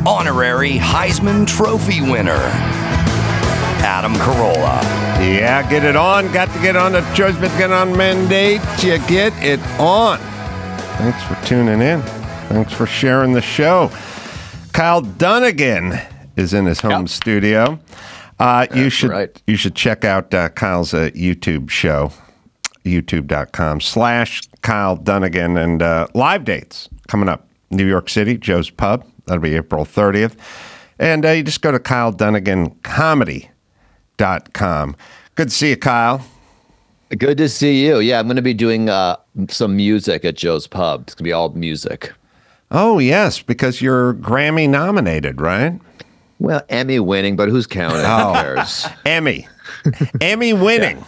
honorary Heisman Trophy winner, Adam Carolla. Yeah, get it on. Got to get on the Joe's been getting on mandate. You get it on. Thanks for tuning in. Thanks for sharing the show. Kyle Dunnigan is in his home studio. You should check out Kyle's YouTube show, youtube.com/Kyle Dunnigan, and live dates coming up. New York City, Joe's Pub. That'll be April 30th. And you just go to KyleDunniganComedy.com. Good to see you, Kyle. Good to see you. Yeah, I'm going to be doing some music at Joe's Pub. It's going to be all music. Oh, yes, because you're Grammy nominated, right? Well, Emmy winning, but who's counting? Who cares? Emmy winning.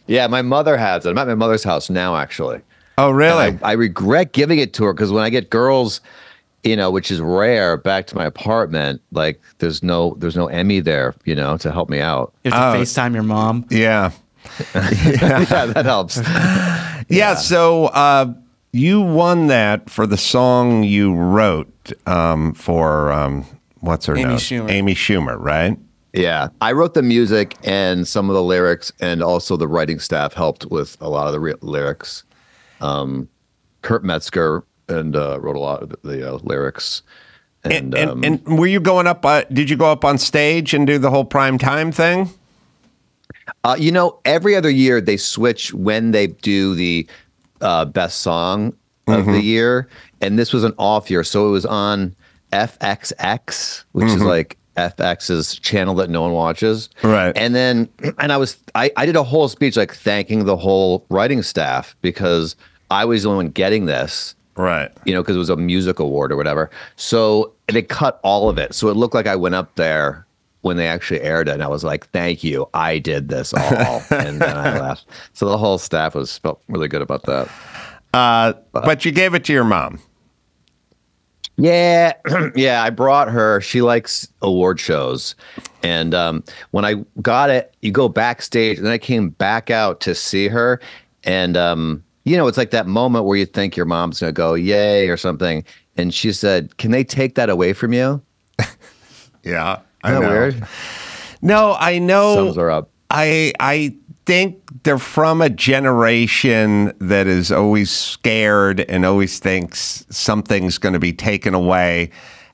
Yeah, my mother has it. I'm at my mother's house now, actually. Oh, really? I regret giving it to her because when I get girls, which is rare, back to my apartment, like there's no Emmy there, to help me out. You have to FaceTime your mom. Yeah. Yeah, that helps. Yeah, so you won that for the song you wrote for what's her name? Amy Schumer, right? Yeah, I wrote the music and some of the lyrics, and also the writing staff helped with a lot of the lyrics. Kurt Metzger and wrote a lot of the lyrics. And were you going up? Did you go up on stage and do the whole prime time thing? Every other year they switch when they do the best song of the year, and this was an off year, so it was on FXX, which is like FX's channel that no one watches, right? And I did a whole speech like thanking the whole writing staff because I was the only one getting this, right? Because it was a music award or whatever. So they cut all of it, so it looked like I went up there when they actually aired it, and I was like, "Thank you, I did this all," and then I left. So the whole staff felt really good about that. But you gave it to your mom. Yeah, yeah. I brought her. She likes award shows, and when I got it, you go backstage, and then I came back out to see her, and it's like that moment where you think your mom's gonna go yay or something, and she said, "Can they take that away from you?" Yeah, I know. Weird. No, I know. Sums are up. I think they're from a generation that is always scared and always thinks something's going to be taken away,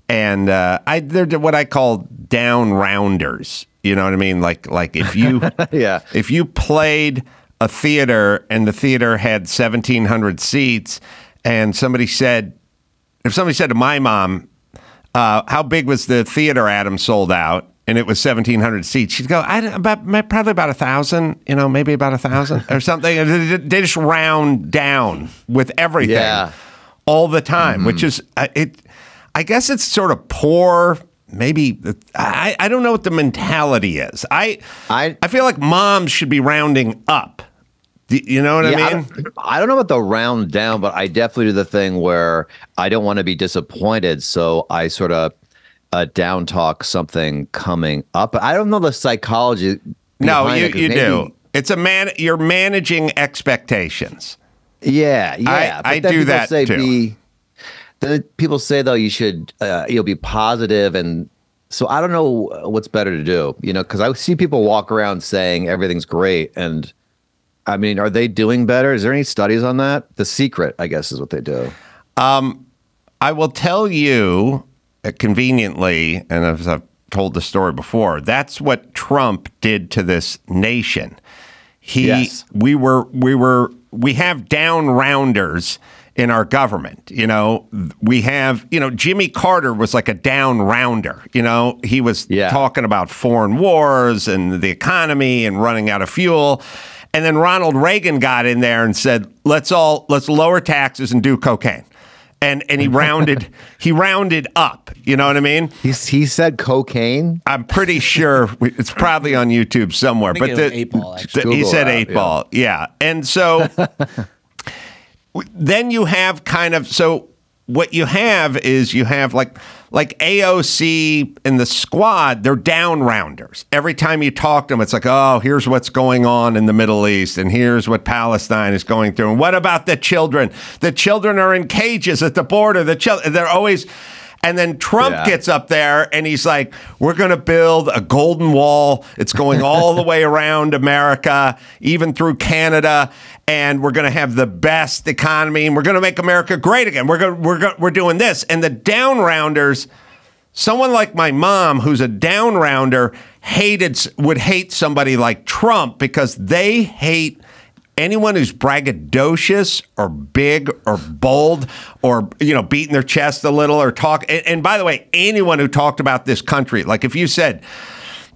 and they're what I call down rounders. You know what I mean? Like if you if you played a theater and the theater had 1,700 seats, and if somebody said to my mom, how big was the theater Adam sold out? And it was 1,700 seats. She'd go, probably about 1,000, maybe about 1,000 or something. They just round down with everything all the time, which is, I guess it's sort of poor. Maybe, I don't know what the mentality is. I feel like moms should be rounding up. You know what I mean? I don't know about the round down, but I definitely do the thing where I don't want to be disappointed. So I sort of down talk something coming up. I don't know the psychology. No, you do. It's you're managing expectations. Yeah. I do that too. Then people say though you should be positive, and so I don't know what's better to do. Because I see people walk around saying everything's great, and I mean, are they doing better? Is there any studies on that? The secret, I guess, is what they do. I will tell you. Conveniently, and as I've told the story before, that's what Trump did to this nation. We have down rounders in our government. We have, Jimmy Carter was like a down rounder. He was talking about foreign wars and the economy and running out of fuel. And then Ronald Reagan got in there and said, let's lower taxes and do cocaine. And he rounded up. You know what I mean? He said cocaine. I'm pretty sure it's probably on YouTube somewhere. But eight ball, he said eight ball. Yeah. And so then you have what you have is like AOC and the squad, they're down rounders. Every time you talk to them, it's like, oh, here's what's going on in the Middle East, and here's what Palestine is going through. And what about the children? The children are in cages at the border. They're always, And then Trump Yeah. gets up there and he's like, we're going to build a golden wall. It's going all the way around America, even through Canada. And we're going to have the best economy and we're going to make America great again. We're doing this. And the down rounders, someone like my mom, who's a down rounder, would hate somebody like Trump because they hate anyone who's braggadocious or big or bold or, beating their chest a little or talk. And by the way, anyone who talked about this country, like if you said,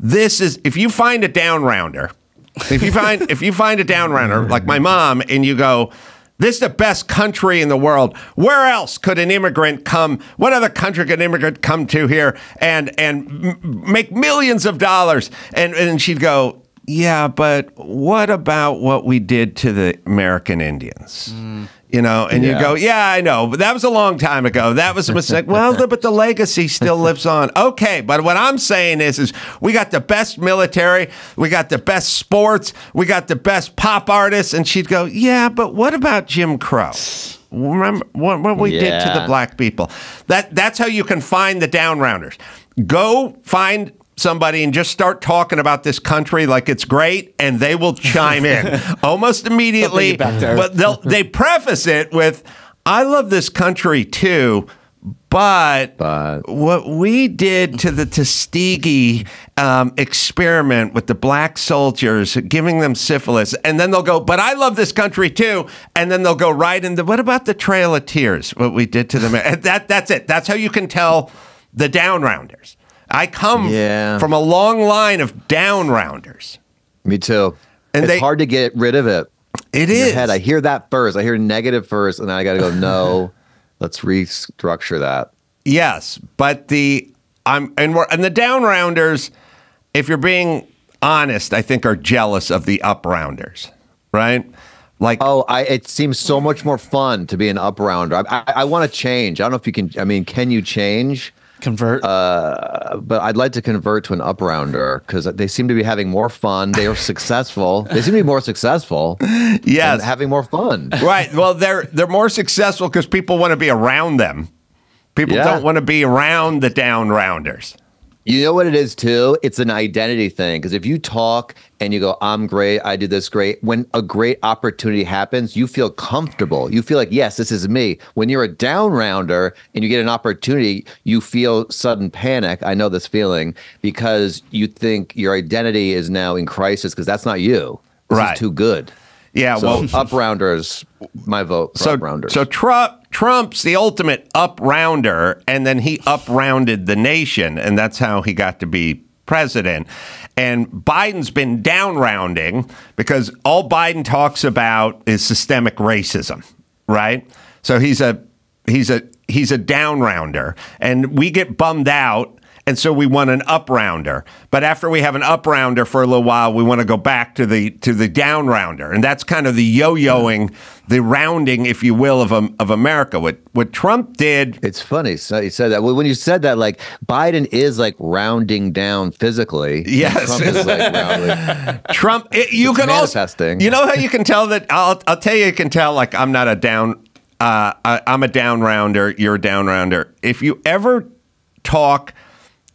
if you find a down rounder, if you find a down rounder like my mom and you go, this is the best country in the world. Where else could an immigrant come? What other country could an immigrant come to here and make millions of dollars? And she'd go, yeah, but what about what we did to the American Indians? And you go, yeah, I know, but that was a long time ago. That was a mistake. Well, but the legacy still lives on. Okay, but what I'm saying is we got the best military, we got the best sports, we got the best pop artists. And she'd go, yeah, but what about Jim Crow? Remember what we did to the black people? That's how you can find the down rounders. Go find somebody and just start talking about this country like it's great, and they will chime in almost immediately. But they preface it with, I love this country too, but what we did to the Tuskegee experiment with the black soldiers, giving them syphilis, and then they'll go, but I love this country too, and then they'll go right into, what about the Trail of Tears, what we did to them? That's it. That's how you can tell the down rounders. I come from a long line of down rounders. Me too. And it's hard to get rid of it. It is. Your head. I hear that first. I hear negative first, and then I got to go, no, let's restructure that. Yes, but the down rounders, if you're being honest, I think are jealous of the up rounders, right? Like, it seems so much more fun to be an up rounder. I want to change. I don't know if you can. I mean, can you change? Convert, but I'd like to convert to an up rounder because they seem to be having more fun. They are successful. They seem to be more successful. Yes, and having more fun. Right. Well, they're more successful because people want to be around them. People don't want to be around the down rounders. You know what it is, too? It's an identity thing. Because if you talk and you go, I'm great, I do this great, when a great opportunity happens, you feel comfortable. You feel like, yes, this is me. When you're a down rounder and you get an opportunity, you feel sudden panic. I know this feeling because you think your identity is now in crisis because that's not you. This is too good. Yeah, so up rounders, my vote for up rounders. So Trump's the ultimate up rounder, and then he up rounded the nation, and that's how he got to be president. And Biden's been down rounding because all Biden talks about is systemic racism, right? So he's a down rounder, and we get bummed out. And so we want an up rounder. But after we have an up rounder for a little while, we want to go back to the down rounder. And that's kind of the yo-yoing, the rounding, if you will, of America. What Trump did. It's funny. So you said that. Well, when you said that, like Biden is like rounding down physically. Yes. Trump is like rounding. Trump, you can manifesting. Also, you know how you can tell that? I'll tell you can tell, like, I'm not a down, I'm a down rounder, you're a down rounder. If you ever talk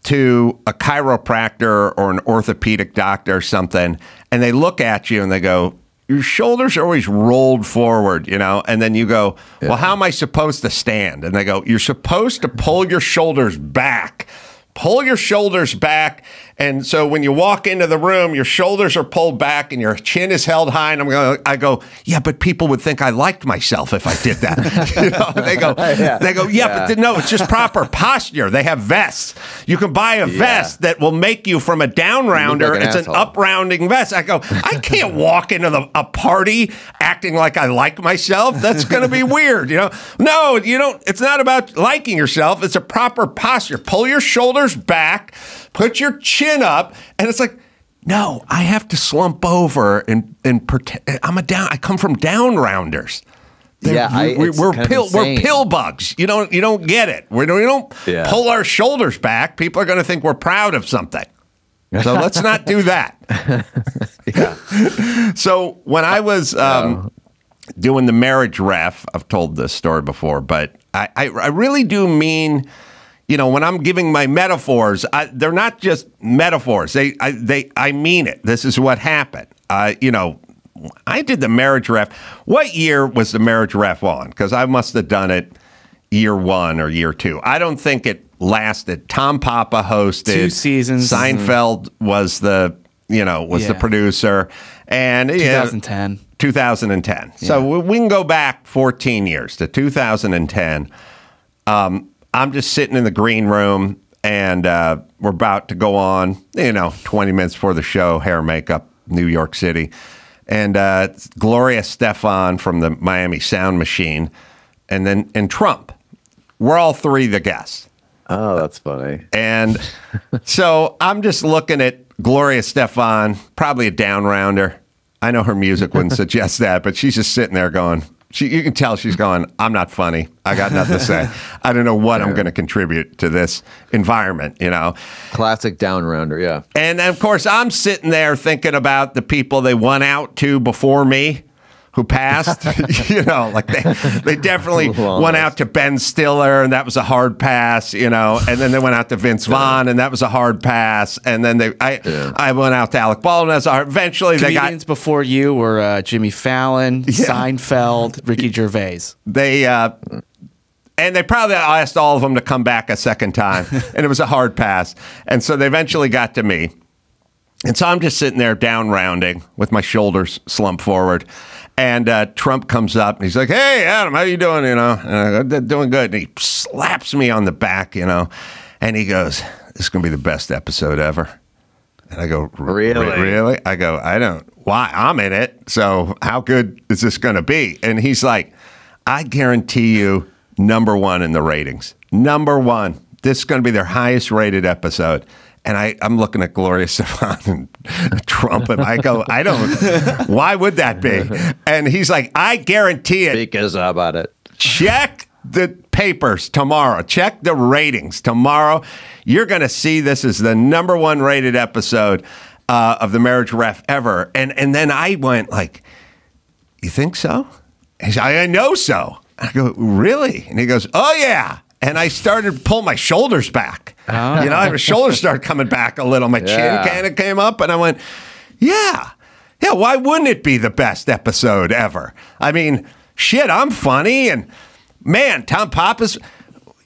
to a chiropractor or an orthopedic doctor or something, and they look at you and they go, your shoulders are always rolled forward, and then you go, well, how am I supposed to stand? And they go, you're supposed to pull your shoulders back. Pull your shoulders back. And so when you walk into the room, your shoulders are pulled back and your chin is held high. And I go, yeah, but people would think I liked myself if I did that. They go, but no, it's just proper posture. They have vests. You can buy a vest that will make you from a down rounder. Like it's asshole. an up rounding vest. I go, I can't walk into a party acting like I like myself. That's going to be weird. No, you don't. It's not about liking yourself. It's a proper posture. Pull your shoulders back, put your chin up, and it's like, no, I have to slump over and pretend I come from down rounders. We're pill bugs. You don't get it. We don't pull our shoulders back. People are going to think we're proud of something. So let's not do that. So when I was doing the marriage ref, I've told this story before, but I really do mean, when I'm giving my metaphors, they're not just metaphors. I mean it. This is what happened. I did the marriage ref. What year was the marriage ref on? Because I must have done it year 1 or year 2. I don't think it lasted. Tom Papa hosted 2 seasons. Seinfeld was the producer, and 2010. 2010. Yeah. So we can go back 14 years to 2010. I'm just sitting in the green room, and we're about to go on. 20 minutes before the show, hair, makeup, New York City. And Gloria Stefan from the Miami Sound Machine, and Trump. We're all 3 the guests. Oh, that's funny. And so I'm just looking at Gloria Stefan, probably a down rounder. I know her music wouldn't suggest that, but she's just sitting there going, you can tell she's going, I'm not funny. I got nothing to say. I don't know what I'm going to contribute to this environment, Classic down rounder, yeah. And of course, I'm sitting there thinking about the people they won out to before me who passed. They definitely went out to Ben Stiller, and that was a hard pass, and then they went out to Vince Vaughn, and that was a hard pass. And then I went out to Alec Baldwin. Eventually, comedians before you were Jimmy Fallon, Seinfeld, Ricky Gervais. And they probably asked all of them to come back a second time, and it was a hard pass. And so they eventually got to me. And so I'm just sitting there down rounding with my shoulders slumped forward. And Trump comes up, and he's like, hey, Adam, how you doing, And I go, doing good. And he slaps me on the back, and he goes, this is going to be the best episode ever. And I go, really? I go, I don't. Why? I'm in it. So how good is this going to be? And he's like, I guarantee you #1 in the ratings. #1. This is going to be their highest rated episode. And I'm looking at Gloria Stefan and Trump, and I go, I don't. Why would that be? And he's like, I guarantee it. Because how about it? Check the papers tomorrow. Check the ratings tomorrow. You're going to see this is the #1 rated episode of the Marriage Ref ever. And then I went like, you think so? He's like, I know so. I go, really? And he goes, oh yeah. And I started to pull my shoulders back. Oh. My shoulders started coming back a little. My chin kind of came up, and I went, yeah, why wouldn't it be the best episode ever? I mean, shit, I'm funny, and man, Tom Papa's,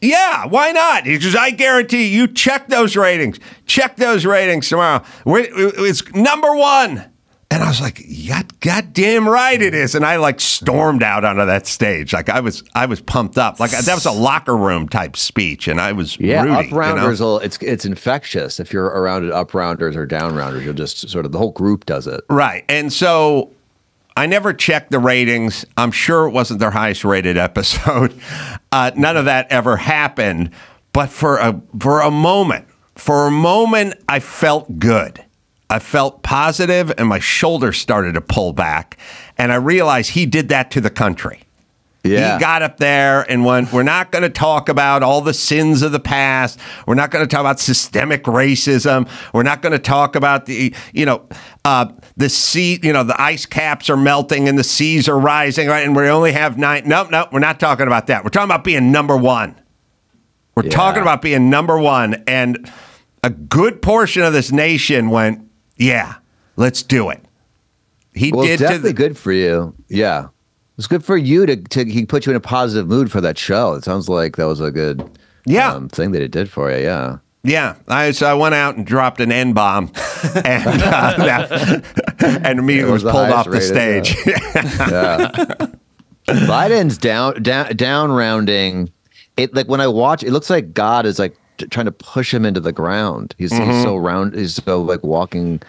yeah, why not? He says, I guarantee you check those ratings. Check those ratings tomorrow. It's #1. And I was like, yeah, goddamn right it is. And I stormed out onto that stage. I was pumped up. That was a locker room type speech. And I was rooting. Up-rounders, it's infectious. If you're around up-rounders or down-rounders, you'll just sort of, the whole group does it. Right. And so I never checked the ratings. I'm sure it wasn't their highest rated episode. None of that ever happened. But for a moment, I felt good. I felt positive, and my shoulders started to pull back. And I realized he did that to the country. Yeah. He got up there and went, we're not going to talk about all the sins of the past. We're not going to talk about systemic racism. We're not going to talk about the sea, the ice caps are melting and the seas are rising, right? And we only have 9. No, we're not talking about that. We're talking about being #1. We're talking about being #1. And a good portion of this nation went, yeah, let's do it. It's definitely good for you. Yeah. It's good for you he put you in a positive mood for that show. It sounds like that was a good thing that it did for you. Yeah. Yeah. So I went out and dropped an N-bomb and immediately was pulled off the stage. Biden's down rounding. When I watch, it looks like God is trying to push him into the ground. He's so round. He's so walking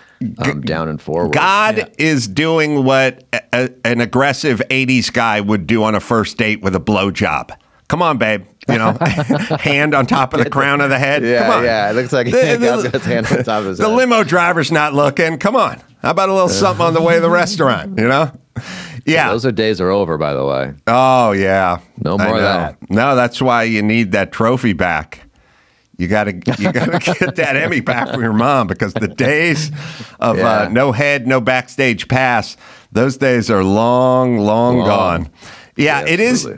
down and forward. God is doing what an aggressive 80s guy would do on a first date with a blowjob. Come on, babe. Hand on top of the crown of the head. Yeah, come on. Yeah. It looks like God's got his hand on top of his head. The limo driver's not looking. Come on. How about a little something on the way to the restaurant? Yeah. Those days are over, by the way. Oh, yeah. No more of that. No, that's why you need that trophy back. You gotta get that Emmy back from your mom, because the days of no head, no backstage pass, those days are long gone. Yeah, it is.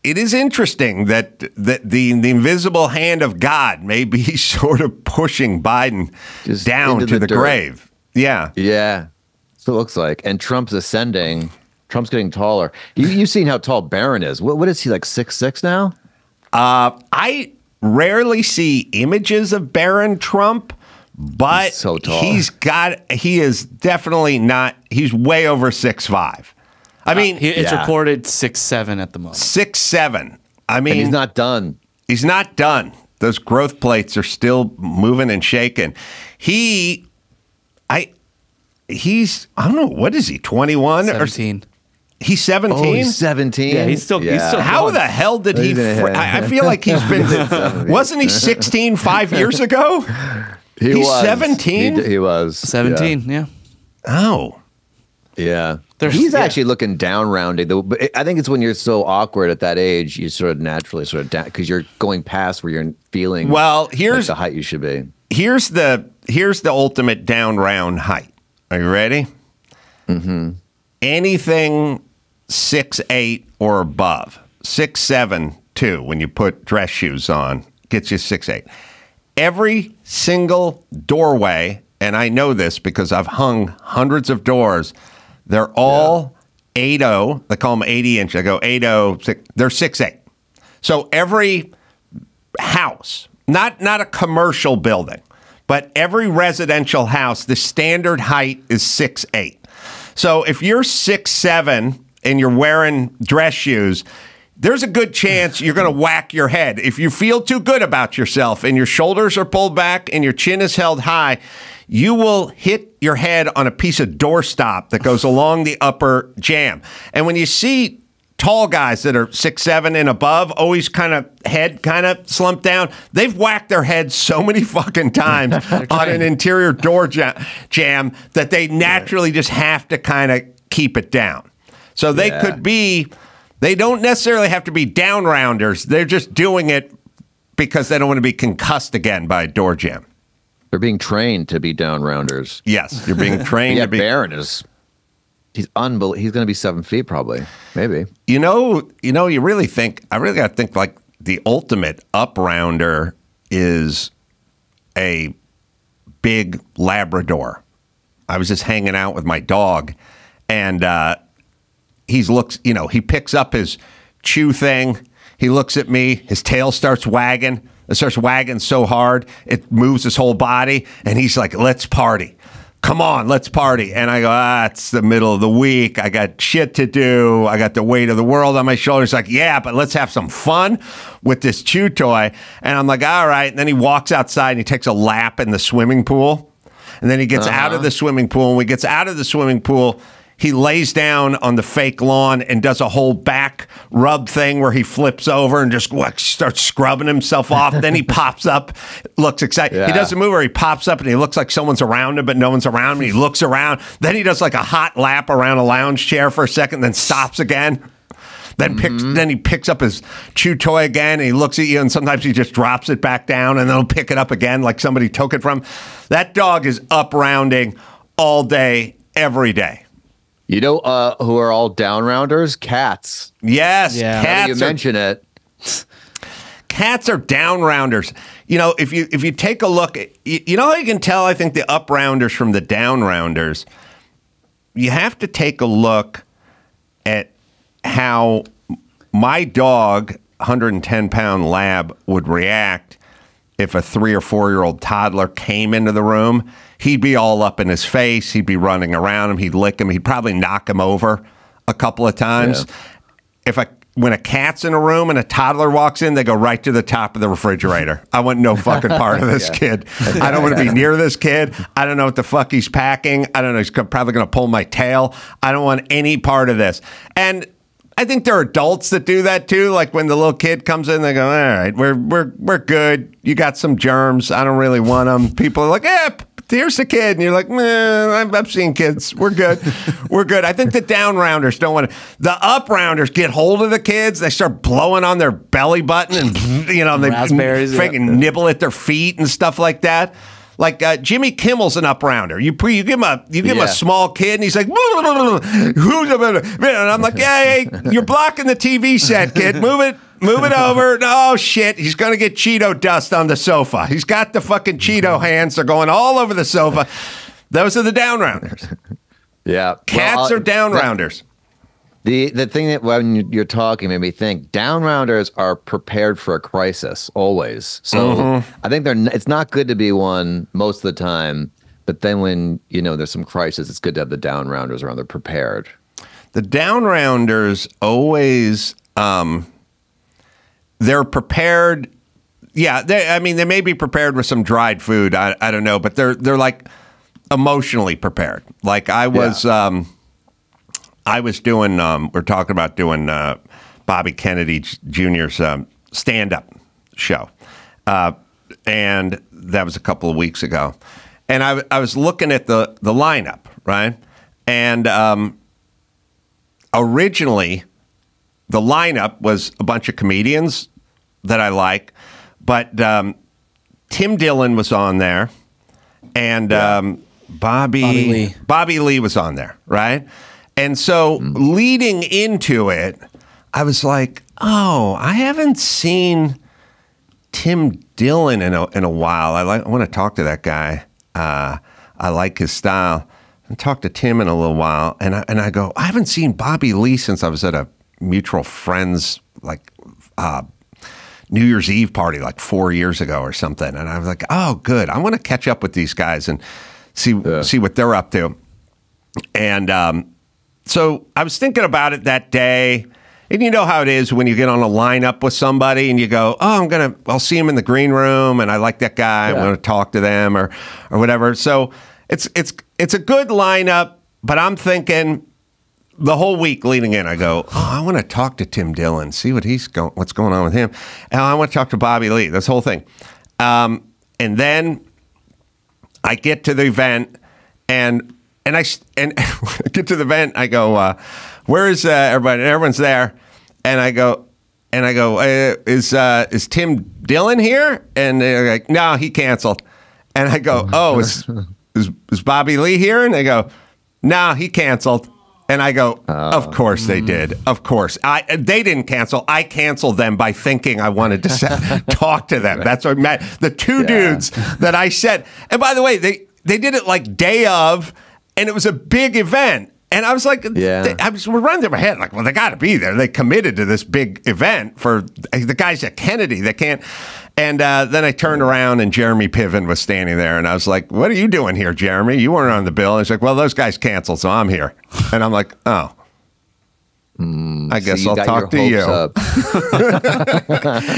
it is interesting that the invisible hand of God may be sort of pushing Biden Just down into to the dirt. grave. Yeah. Yeah. That's what it looks like. And Trump's ascending. Trump's getting taller. You've seen how tall Barron is. What is he, like 6'6" now? I rarely see images of Barron Trump, but He's so tall. he is definitely not, he's way over 6'5". I mean, It's Yeah. reported 6'7" at the moment. 6'7". I mean, And he's not done. He's not done. Those growth plates are still moving and shaking. He's I don't know, what is he, 21 or 17. he's 17? Oh, he's 17. Yeah, he's still How going. the hell did he? I feel like he's been. Wasn't he 16 5 years ago? He's was 17. He was 17, yeah. Oh, Yeah. Yeah. He's actually looking down rounding. But I think it's when you're so awkward at that age, you sort of naturally sort of down because you're going past where you're feeling. well, like here's the height you should be. here's the ultimate down round height. Are you ready? Mm-hmm. Anything 6'8" or above, 6'7" too. When you put dress shoes on, gets you 6'8". Every single doorway, and I know this because I've hung hundreds of doors. They're all 8.0. They call them 80-inch. I go 8.0. They're 6'8". So every house, not a commercial building, but every residential house, the standard height is 6'8". So if you're 6'7" and you're wearing dress shoes, there's a good chance you're going to whack your head. If you feel too good about yourself and your shoulders are pulled back and your chin is held high, you will hit your head on a piece of doorstop that goes along the upper jamb. And when you see tall guys that are 6'7" and above, always kind of slumped down, they've whacked their heads so many fucking times on an interior door jam that they naturally just have to kind of keep it down. So they they don't necessarily have to be down rounders. They're just doing it because they don't want to be concussed again by a door jam. They're being trained to be down rounders. Yes, you're being trained Yeah, to be. Barron is. He's unbelievable. He's going to be 7 feet probably, maybe. You really think, I really got to think like the ultimate up rounder is a big Labrador. I was just hanging out with my dog and he picks up his chew thing. He looks at me, his tail starts wagging. It starts wagging so hard, it moves his whole body. And he's like, let's party. Come on, let's party. And I go, it's the middle of the week. I got shit to do. I got the weight of the world on my shoulders. Like, yeah, but let's have some fun with this chew toy. And I'm like, all right. And then he walks outside and he takes a lap in the swimming pool. And then he gets out of the swimming pool. And when he gets out of the swimming pool, he lays down on the fake lawn and does a whole back rub thing where he flips over and just starts scrubbing himself off. Then he pops up, looks excited. Yeah. He does a move where he pops up and he looks like someone's around him, but no one's around him. He looks around. Then he does like a hot lap around a lounge chair for a second, then stops again. Then he picks up his chew toy again and he looks at you and sometimes he just drops it back down and then he'll pick it up again like somebody took it from. That dog is up rounding all day, every day. You know who are all down rounders? Cats. Yes, Yeah. Now that you cats are, mention it. cats are down rounders. You know, if you take a look, you know how you can tell, I think, the up rounders from the down rounders? You have to take a look at how my dog, 110-pound lab, would react if a 3 or 4-year-old toddler came into the room. He'd be all up in his face. He'd be running around him. He'd lick him. He'd probably knock him over a couple of times. Yeah. When a cat's in a room and a toddler walks in, they go right to the top of the refrigerator. I want no fucking part of this kid. I don't want to be near this kid. I don't know what the fuck he's packing. I don't know. He's probably going to pull my tail. I don't want any part of this. And I think there are adults that do that too. Like when the little kid comes in, they go, all right, we're good. You got some germs. I don't really want them. People are like, here's the kid. And you're like, I've seen kids. We're good. We're good. I think the down rounders don't want to. The up rounders get hold of the kids. They start blowing on their belly button and, they Raspberries, freaking nibble at their feet and stuff like that. Like Jimmy Kimmel's an up-rounder. You give him a small kid, and he's like, who's and I'm like, hey, you're blocking the TV set, kid. Move it over. Oh shit, he's gonna get Cheeto dust on the sofa. He's got the fucking Cheeto hands. They're going all over the sofa. Those are the down-rounders. Yeah, Cats are down-rounders. The thing that when you're talking made me think down-rounders are prepared for a crisis always. So I think it's not good to be one most of the time, but then when there's some crisis, it's good to have the down-rounders around. They're prepared. The down-rounders always they're prepared. Yeah, they may be prepared with some dried food. I don't know, but they're like emotionally prepared. Like I was. Yeah. I was doing, we're talking about doing Bobby Kennedy Jr.'s stand-up show. And that was a couple of weeks ago. And I was looking at the lineup, right? And originally, the lineup was a bunch of comedians that I like. But Tim Dillon was on there. And Bobby Lee was on there, right? And so leading into it, I was like, oh, I haven't seen Tim Dillon in a while. I want to talk to that guy. I like his style. I talked to Tim in a little while, and I go, I haven't seen Bobby Lee since I was at a mutual friend's New Year's Eve party like 4 years ago or something. And I was like, oh, good. I want to catch up with these guys and see what they're up to. And so I was thinking about it that day, and you know how it is when you get on a lineup with somebody and you go, oh, I'll see him in the green room, and I like that guy. I'm going to talk to them or whatever. So it's a good lineup, but I'm thinking the whole week leading in, I go, oh, I want to talk to Tim Dillon, see what's going on with him, and I want to talk to Bobby Lee. This whole thing, and then I get to the event and I get to the event. I go, where is everybody? And everyone's there, and I go, is Tim Dillon here? And they're like, no, he canceled. And I go, oh, is Bobby Lee here? And they go, no, he canceled. And I go, of course they did. Of course. They didn't cancel. I canceled them by thinking I wanted to talk to them. That's what meant. The two dudes that I said. And by the way, they did it like day of. And it was a big event. And I was like, we're running through my head, like, well, they got to be there. They committed to this big event for the guys at Kennedy. They can't. And then I turned around and Jeremy Piven was standing there. And I was like, what are you doing here, Jeremy? You weren't on the bill. And he's like, well, those guys canceled, so I'm here. And I'm like, oh. I guess I'll talk to you.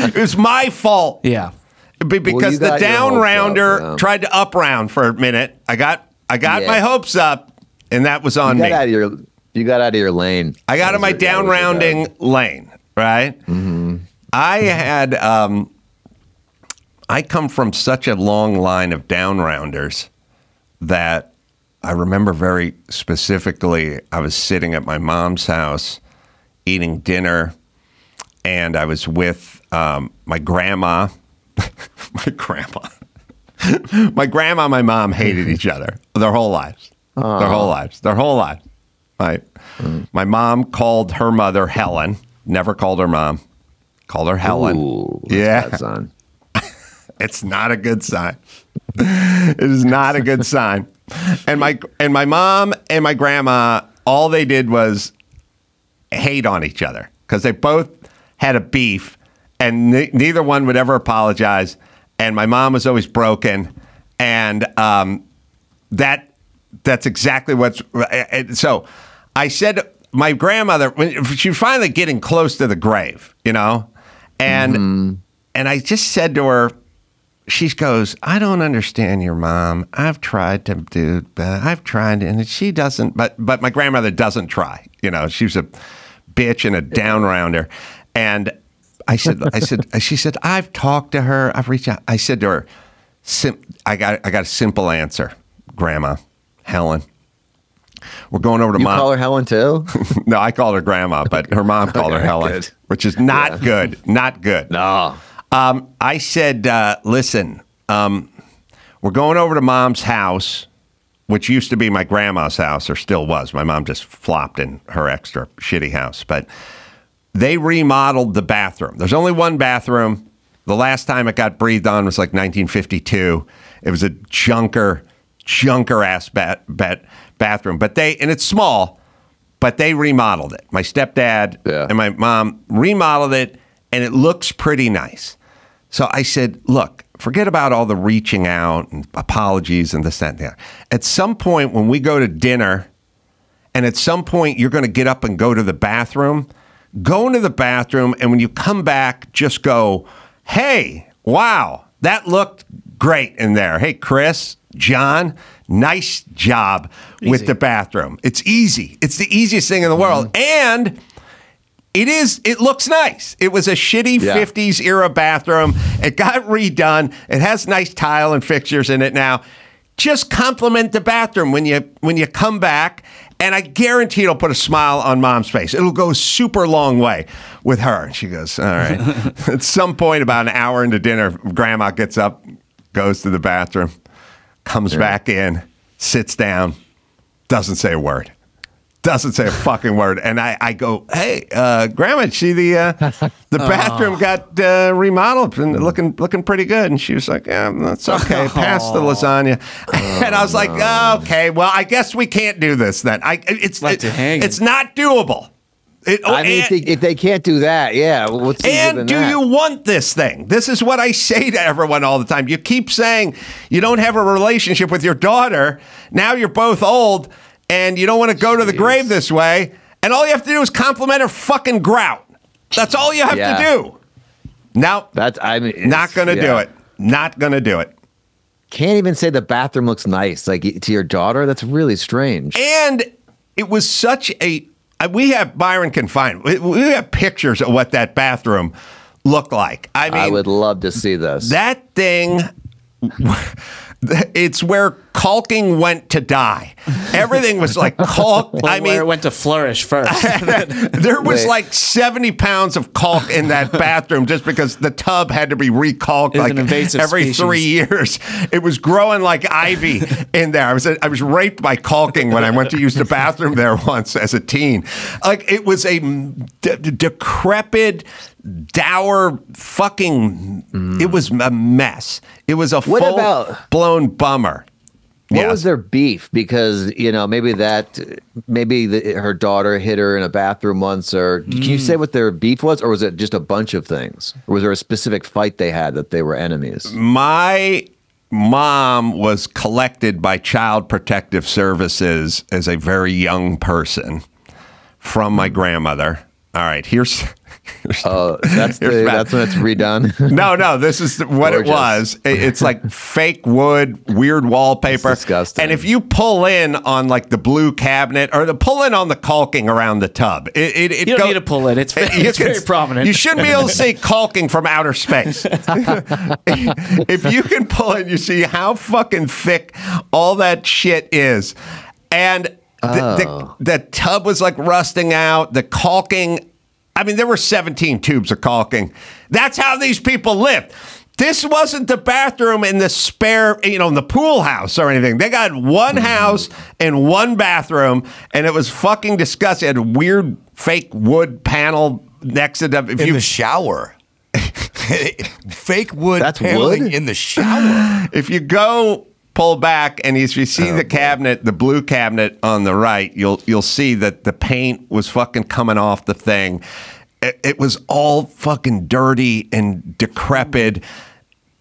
It was my fault. Yeah. Because the down rounder tried to up round for a minute. I got my hopes up, and that was on me. You got out of your lane. I got in my down rounding lane, right? Mm-hmm. I had, I come from such a long line of down rounders that I remember very specifically, I was sitting at my mom's house eating dinner, and I was with my grandma. My grandma and my mom hated each other their whole lives. Their whole lives. My mom called her mother Helen. Never called her mom. Called her Helen. Ooh, that's a bad sign. It's not a good sign. It is not a good sign. And my mom and my grandma, all they did was hate on each other because they both had a beef, and neither one would ever apologize. And my mom was always broken, and that's exactly what's. So I said, my grandmother, when she was finally getting close to the grave, and I just said to her, she goes, I don't understand your mom. I've tried to do that. I've tried, and she doesn't. But my grandmother doesn't try. She's a bitch and a down rounder, and. She said, I've talked to her. I've reached out. I said to her, I got a simple answer, Grandma, Helen. We're going over to Mom. You call her Helen too? No, I called her Grandma, but her mom called her Helen, good. Which is not good. Not good. No. I said, listen, We're going over to Mom's house, which used to be my grandma's house, or still was. My mom just flopped in her extra shitty house. But they remodeled the bathroom. There's only one bathroom. The last time it got breathed on was like 1952. It was a junker-ass bathroom. And it's small, but they remodeled it. My stepdad and my mom remodeled it, and it looks pretty nice. So I said, look, forget about all the reaching out and apologies and this, that, and the other. At some point when we go to dinner, and at some point you're going to get up and go to the bathroom, go into the bathroom, and when you come back, just go, hey, wow, that looked great in there. Hey, Chris, John, nice job with the bathroom. It's easy. It's the easiest thing in the world. And it looks nice. It was a shitty 50s era bathroom. It got redone. It has nice tile and fixtures in it now. Just compliment the bathroom when you come back, and I guarantee it'll put a smile on Mom's face. It'll go a super long way with her. And she goes, all right. At some point, about an hour into dinner, Grandma gets up, goes to the bathroom, comes back in, sits down, doesn't say a word. Doesn't say a fucking word. And I go, hey, Grandma, see the bathroom got remodeled and looking pretty good. And she was like, yeah, that's okay. Pass the lasagna. And I was like, oh, okay, well, I guess we can't do this then. It's not doable. If they can't do that, what's and do you want this thing? This is what I say to everyone all the time. You keep saying you don't have a relationship with your daughter. Now you're both old, and you don't want to go to the grave this way. And all you have to do is compliment her fucking grout. That's all you have to do. Now, not going to do it. Not going to do it. Can't even say the bathroom looks nice, like to your daughter. That's really strange. And it was such a. Byron can find. We have pictures of what that bathroom looked like. I mean, I would love to see this. That thing. It's where caulking went to die. Everything was like caulk. Well, where it went to flourish first. There was like 70 pounds of caulk in that bathroom just because the tub had to be recalked like every 3 years. It was growing like ivy in there. I was raped by caulking when I went to use the bathroom there once as a teen. Like it was a decrepit, dour fucking. It was a mess. It was a full-blown bummer. What was their beef? Because, maybe her daughter hit her in a bathroom once, or can you say what their beef was, or was it just a bunch of things? Or was there a specific fight they had that they were enemies? My mom was collected by Child Protective Services as a very young person from my grandmother. All right, that's when it's redone. No, this is what it was. It's like fake wood, weird wallpaper. It's disgusting. And if you pull in on like the blue cabinet or pull in on the caulking around the tub, you don't need to pull in. It's very prominent. You shouldn't be able to see caulking from outer space. If you can pull in, you see how fucking thick all that shit is. And the tub was like rusting out. The caulking, I mean, there were 17 tubes of caulking. That's how these people lived. This wasn't the bathroom in the spare, in the pool house or anything. They got one house and one bathroom, and it was fucking disgusting. It had a weird fake wood panel next to them. In the shower. Fake wood paneling wood? In the shower. If you go pull back and if you see the cabinet, the blue cabinet on the right, you'll see that the paint was fucking coming off the thing. It was all fucking dirty and decrepit.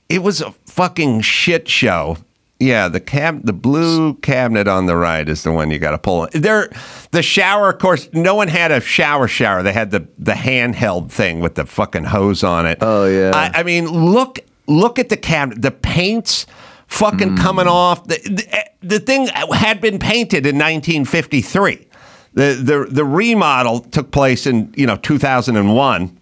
It was a fucking shit show. Yeah, the blue cabinet on the right is the one you got to pull. The shower, of course, no one had a shower. They had the handheld thing with the fucking hose on it. Oh yeah. I mean, look at the cabinet. The paint's fucking coming off. The thing had been painted in 1953. The remodel took place in 2001.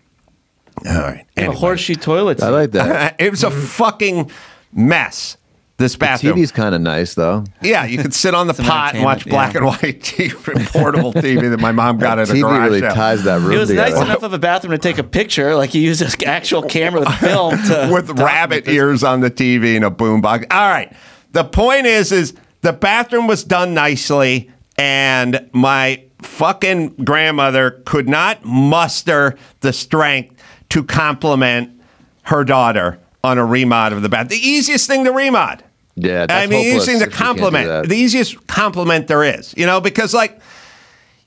All right. Anyway. Horseshoe toilets. I like that. It was a fucking mess. This bathroom. TV's kind of nice, though. Yeah, you could sit on the Some pot and watch black and white TV, portable TV that my mom got at a TV garage really sale. ties that room It was together. nice enough of a bathroom to take a picture. Like you used an actual camera with film to with rabbit ears on the TV and a boombox. All right. The point is the bathroom was done nicely, and my fucking grandmother could not muster the strength to compliment her daughter on a remod of the bath. The easiest thing to remod. Yeah, that's I mean, hopeless easiest thing to if you can't do compliment. that. The easiest compliment there is, because like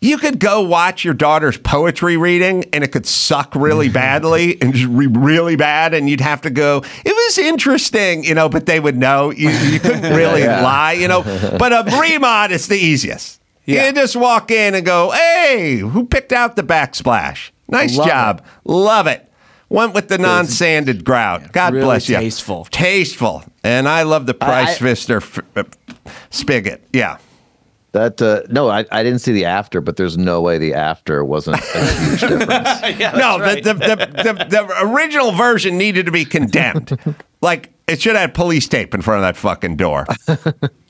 you could go watch your daughter's poetry reading and it could suck really badly and just really bad, and you'd have to go, it was interesting, but they would know. You couldn't really lie, But a remod is the easiest. Yeah. You just walk in and go, hey, who picked out the backsplash? Nice Love job. Love it. Went with the non-sanded grout. God really bless you. tasteful. Tasteful. And I love the Price Pfister spigot. Yeah. That no, I didn't see the after, but there's no way the after wasn't a huge difference. No, the original version needed to be condemned. Like, it should have had police tape in front of that fucking door.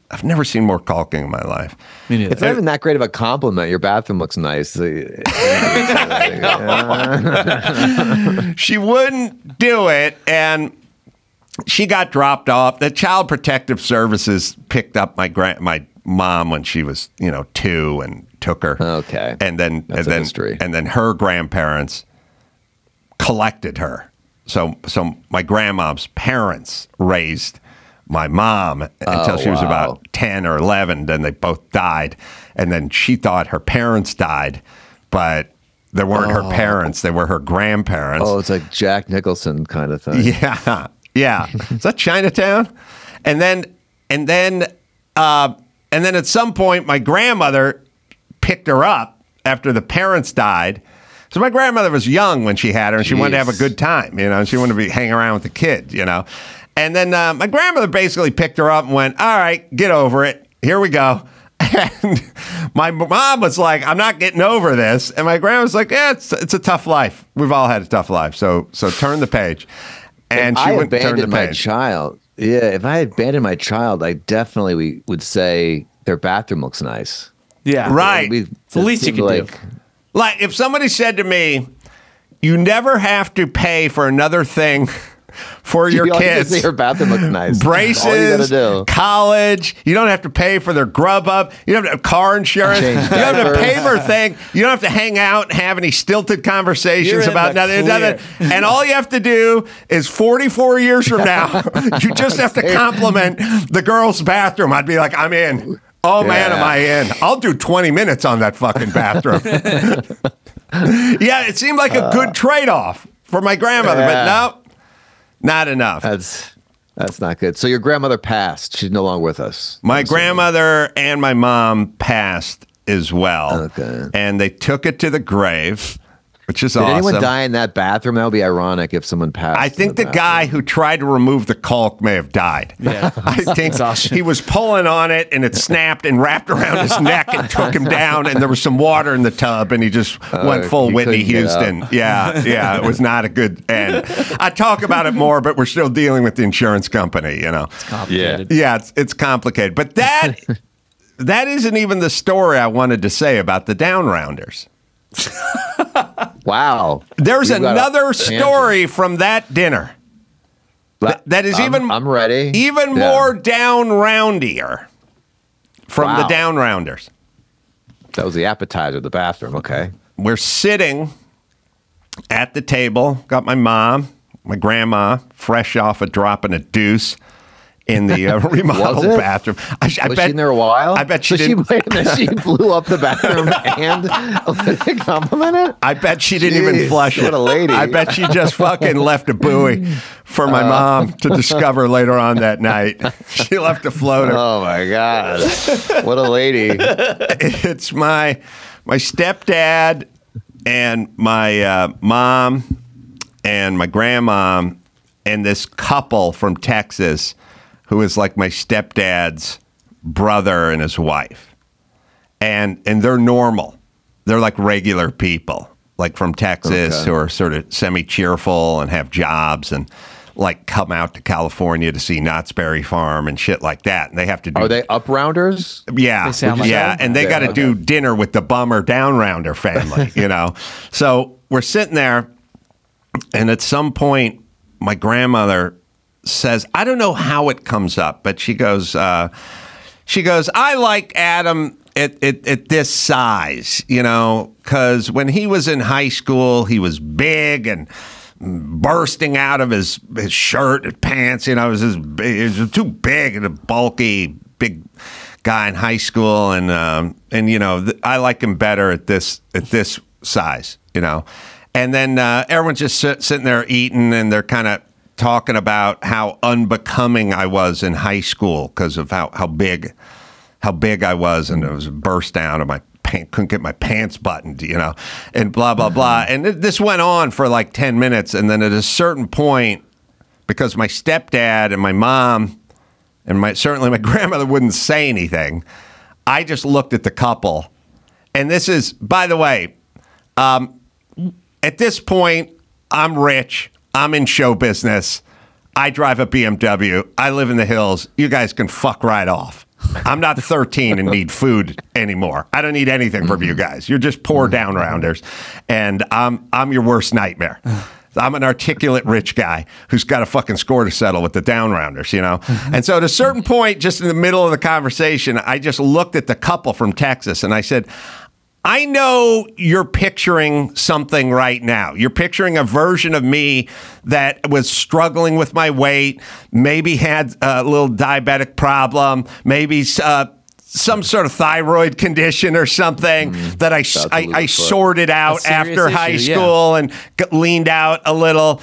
I've never seen more caulking in my life. Me neither. It's not even that great of a compliment. Your bathroom looks nice. She wouldn't do it, and she got dropped off. The Child Protective Services picked up my mom when she was 2 and took her. Okay, and then That's a mystery. and then her grandparents collected her. So my grandmom's parents raised my mom until she was about 10 or 11. Then they both died. And then she thought her parents died, but they weren't her parents. They were her grandparents. Oh, it's like Jack Nicholson kind of thing. Yeah. Yeah. Is that Chinatown? And then at some point, my grandmother picked her up after the parents died. So my grandmother was young when she had her, and she wanted to have a good time, and she wanted to be hanging around with the kid, And then my grandmother basically picked her up and went, all right, get over it. Here we go. And my mom was like, I'm not getting over this. And my grandma was like, yeah, it's a tough life. We've all had a tough life. So turn the page. And she went and turned the page. Child. Yeah, if I had abandoned my child, I definitely would say their bathroom looks nice. Yeah. Right. It's the least you can do. Like, if somebody said to me, you never have to pay for another thing for your kids. Your bathroom looks nice. Braces, All you gotta do. college. You don't have to pay for their grub up. You don't have to car insurance. You Change don't have to pay diapers. for a thing. You don't have to hang out and have any stilted conversations You're in about the nothing. clear. And all you have to do is 44 years from now, you just have to compliment the girl's bathroom. I'd be like, I'm in. Oh, man, am I in. I'll do 20 minutes on that fucking bathroom. Yeah, it seemed like a good trade-off for my grandmother, but no, not enough. That's not good. So your grandmother passed. She's no longer with us. My grandmother and my mom passed as well. Okay. And they took it to the grave, which is Did awesome. anyone die in that bathroom? That would be ironic if someone passed. I think the guy who tried to remove the caulk may have died. Yeah. I think Exhaustion. he was pulling on it and it snapped and wrapped around his neck and took him down, and there was some water in the tub and he just went full he Whitney couldn't get up. Houston. Yeah, it was not a good end. I talk about it more, but we're still dealing with the insurance company, It's complicated. Yeah, it's complicated. But that isn't even the story I wanted to say about the Down Rounders. Wow. There's We've got another a story from that dinner that is I'm ready. even Yeah. more down roundier from the Wow. Down Rounders. That was the appetizer, the bathroom. Okay. We're sitting at the table, got my mom, my grandma, fresh off of dropping a deuce in the remodeled Was it? bathroom. I Was bet, she in there a while? I bet she So didn't. wait a minute, she blew up the bathroom and complimented it? I bet she didn't even Jeez, flush it. what a lady. I bet she just fucking left a buoy for my mom to discover later on that night. She left a floater. Oh my God. What a lady. It's my stepdad and my mom and my grandma and this couple from Texas who is like my stepdad's brother and his wife. And they're normal. They're like regular people, like from Texas, who are sort of semi-cheerful and have jobs and like come out to California to see Knott's Berry Farm and shit like that. And they have to do. Are they up-rounders? Yeah, They sound like yeah, that? and they got to do dinner with the bummer down-rounder family, you know. So we're sitting there, and at some point, my grandmother says, I don't know how it comes up, but she goes, I like Adam at this size, you know, because when he was in high school, he was big and bursting out of his shirt and pants, you know, he was too big and a bulky, big guy in high school, and you know, I like him better at this size, you know. And then everyone's just sitting there eating, and they're kind of talking about how unbecoming I was in high school because of how big I was, and it was burst down, and my pants, couldn't get my pants buttoned, you know, and blah blah blah. And this went on for like 10 minutes, and then at a certain point, because my stepdad and my mom and certainly my grandmother wouldn't say anything, I just looked at the couple, and this is, by the way, at this point, I'm rich. I'm in show business. I drive a BMW. I live in the hills. You guys can fuck right off. I'm not 13 and need food anymore. I don't need anything from you guys. You're just poor down-rounders, and I'm your worst nightmare. I'm an articulate rich guy who's got a fucking score to settle with the down-rounders, you know? And so at a certain point, just in the middle of the conversation, I just looked at the couple from Texas, and I said, I know you're picturing something right now. You're picturing a version of me that was struggling with my weight, maybe had a little diabetic problem, maybe some sort of thyroid condition or something that I sorted out after high school and leaned out a little.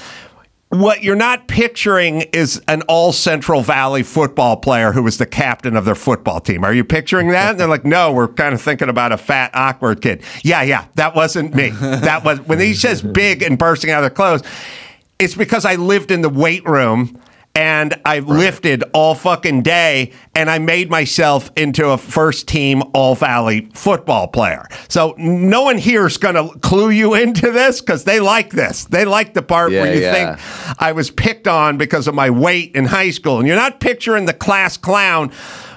What you're not picturing is an all-Central Valley football player who was the captain of their football team. Are you picturing that? And they're like, no, we're kind of thinking about a fat, awkward kid. Yeah, that wasn't me. That was, when he says big and bursting out of their clothes, it's because I lived in the weight room and I lifted all fucking day, and I made myself into a first-team All-Valley football player. So no one here is going to clue you into this because they like this. They like the part where you think I was picked on because of my weight in high school. And you're not picturing the class clown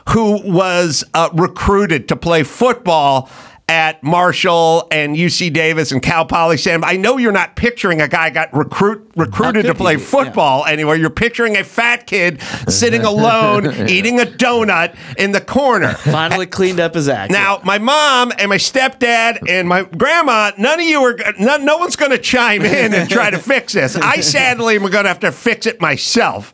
who was recruited to play football at Marshall and UC Davis and Cal Poly Sam. I know you're not picturing a guy got recruited to play football anywhere. You're picturing a fat kid sitting alone eating a donut in the corner. Finally cleaned up his act. Now, my mom and my stepdad and my grandma, no one's going to chime in and try to fix this. I sadly am going to have to fix it myself.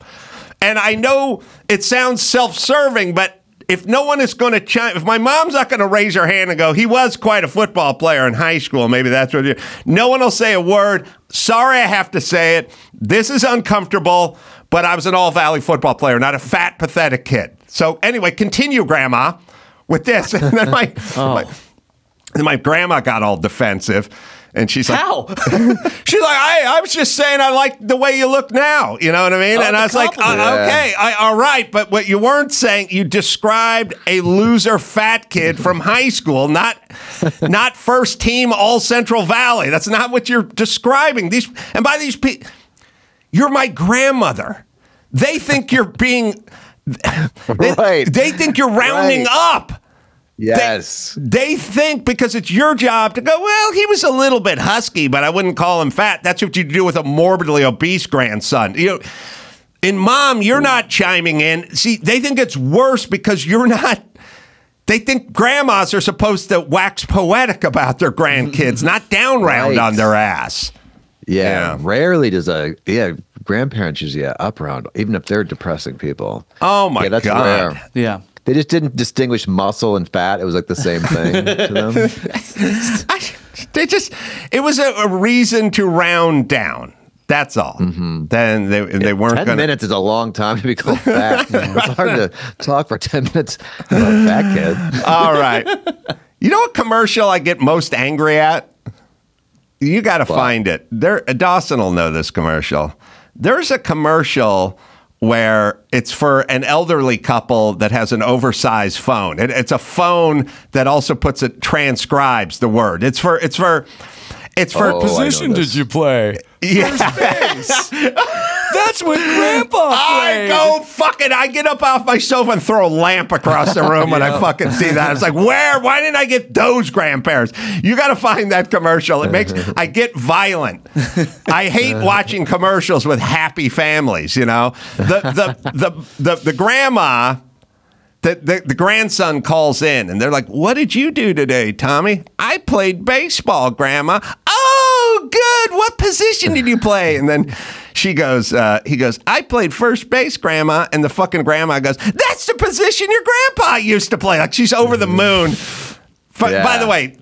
And I know it sounds self-serving, but if no one is going to chime, if my mom's not going to raise her hand and go, he was quite a football player in high school, maybe that's what no one will say a word. Sorry, I have to say it. This is uncomfortable, but I was an all-valley football player, not a fat, pathetic kid. So anyway, continue, Grandma, with this. And then my grandma got all defensive. And she's like, how? She's like, I was just saying I like the way you look now. You know what I mean? And I was like, okay, all right. But what you weren't saying, you described a loser fat kid from high school, not first team all Central Valley. That's not what you're describing. And by these people, you're my grandmother. They think you're being, they think you're rounding up. Yes. They think because it's your job to go, well, he was a little bit husky, but I wouldn't call him fat. That's what you do with a morbidly obese grandson. You know, and Mom, you're not chiming in. See, they think it's worse because you're not. They think grandmas are supposed to wax poetic about their grandkids, not down round on their ass. Yeah. Rarely does grandparents usually up round, even if they're depressing people. Oh my that's God. Rare. Yeah. They just didn't distinguish muscle and fat. It was like the same thing to them. It was a reason to round down. That's all. Mm-hmm. Then they weren't going to. 10 minutes is a long time to be called fat. It's hard to talk for 10 minutes about a fat kid. All right. You know what commercial I get most angry at? You got to find it. Dawson will know this commercial. There's a commercial where it's for an elderly couple that has an oversized phone. It's a phone that also transcribes the word. It's for what position did you play? Yeah. First base. That's what Grandpa played. I get up off my sofa and throw a lamp across the room when I fucking see that. It's like, why didn't I get those grandparents? You got to find that commercial. I get violent. I hate watching commercials with happy families, you know. The grandma, the grandson calls in and they're like, what did you do today, Tommy? I played baseball, Grandma. Oh, good. What position did you play? And then he goes, I played first base, Grandma. And the fucking grandma goes, that's the position your grandpa used to play. Like, she's over the moon. By the way,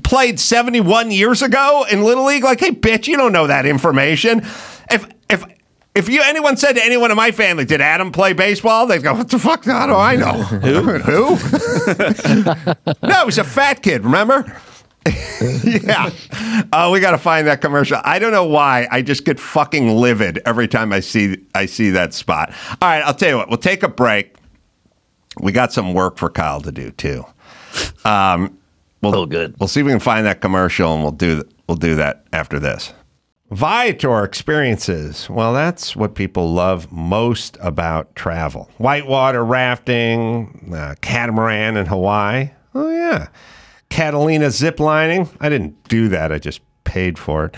played 71 years ago in Little League. Like, hey, bitch, you don't know that information. If anyone said to anyone in my family, did Adam play baseball? They'd go, what the fuck? How do I know? Who? No, he was a fat kid, remember? Yeah. We got to find that commercial. I don't know why. I just get fucking livid every time I see that spot. All right, I'll tell you what. We'll take a break. We got some work for Kyle to do, too. Good. We'll see if we can find that commercial, and we'll do that after this. Viator experiences. Well, that's what people love most about travel. Whitewater rafting, catamaran in Hawaii. Oh, yeah. Catalina ziplining. I didn't do that. I just paid for it.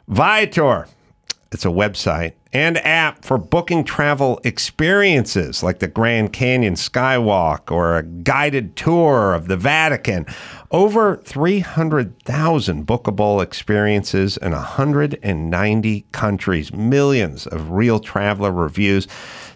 Viator. It's a website and app for booking travel experiences like the Grand Canyon Skywalk or a guided tour of the Vatican. Over 300,000 bookable experiences in 190 countries. Millions of real traveler reviews.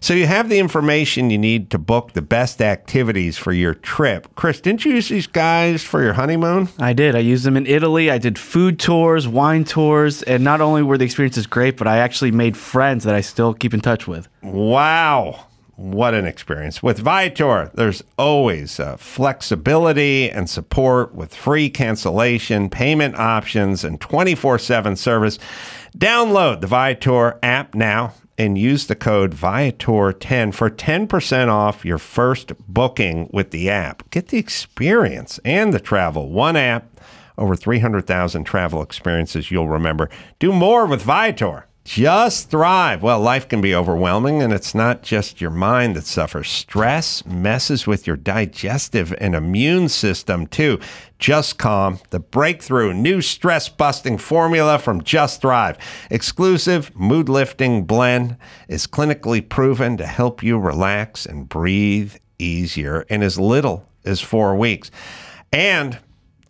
So you have the information you need to book the best activities for your trip. Chris, didn't you use these guys for your honeymoon? I did. I used them in Italy. I did food tours, wine tours, and not only were the experiences great, but I actually made friends that I still keep in touch with. Wow. What an experience. With Viator, there's always flexibility and support with free cancellation, payment options, and 24/7 service. Download the Viator app now and use the code Viator10 for 10% off your first booking with the app. Get the experience and the travel. One app, over 300,000 travel experiences you'll remember. Do more with Viator. Just thrive. Well, life can be overwhelming, and it's not just your mind that suffers. Stress messes with your digestive and immune system, too. Just Calm, the breakthrough new stress-busting formula from Just Thrive. Exclusive mood-lifting blend is clinically proven to help you relax and breathe easier in as little as 4 weeks. And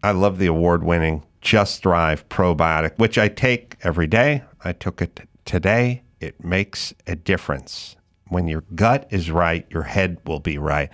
I love the award-winning Just Thrive probiotic, which I take every day. I took it today. It makes a difference. When your gut is right, your head will be right.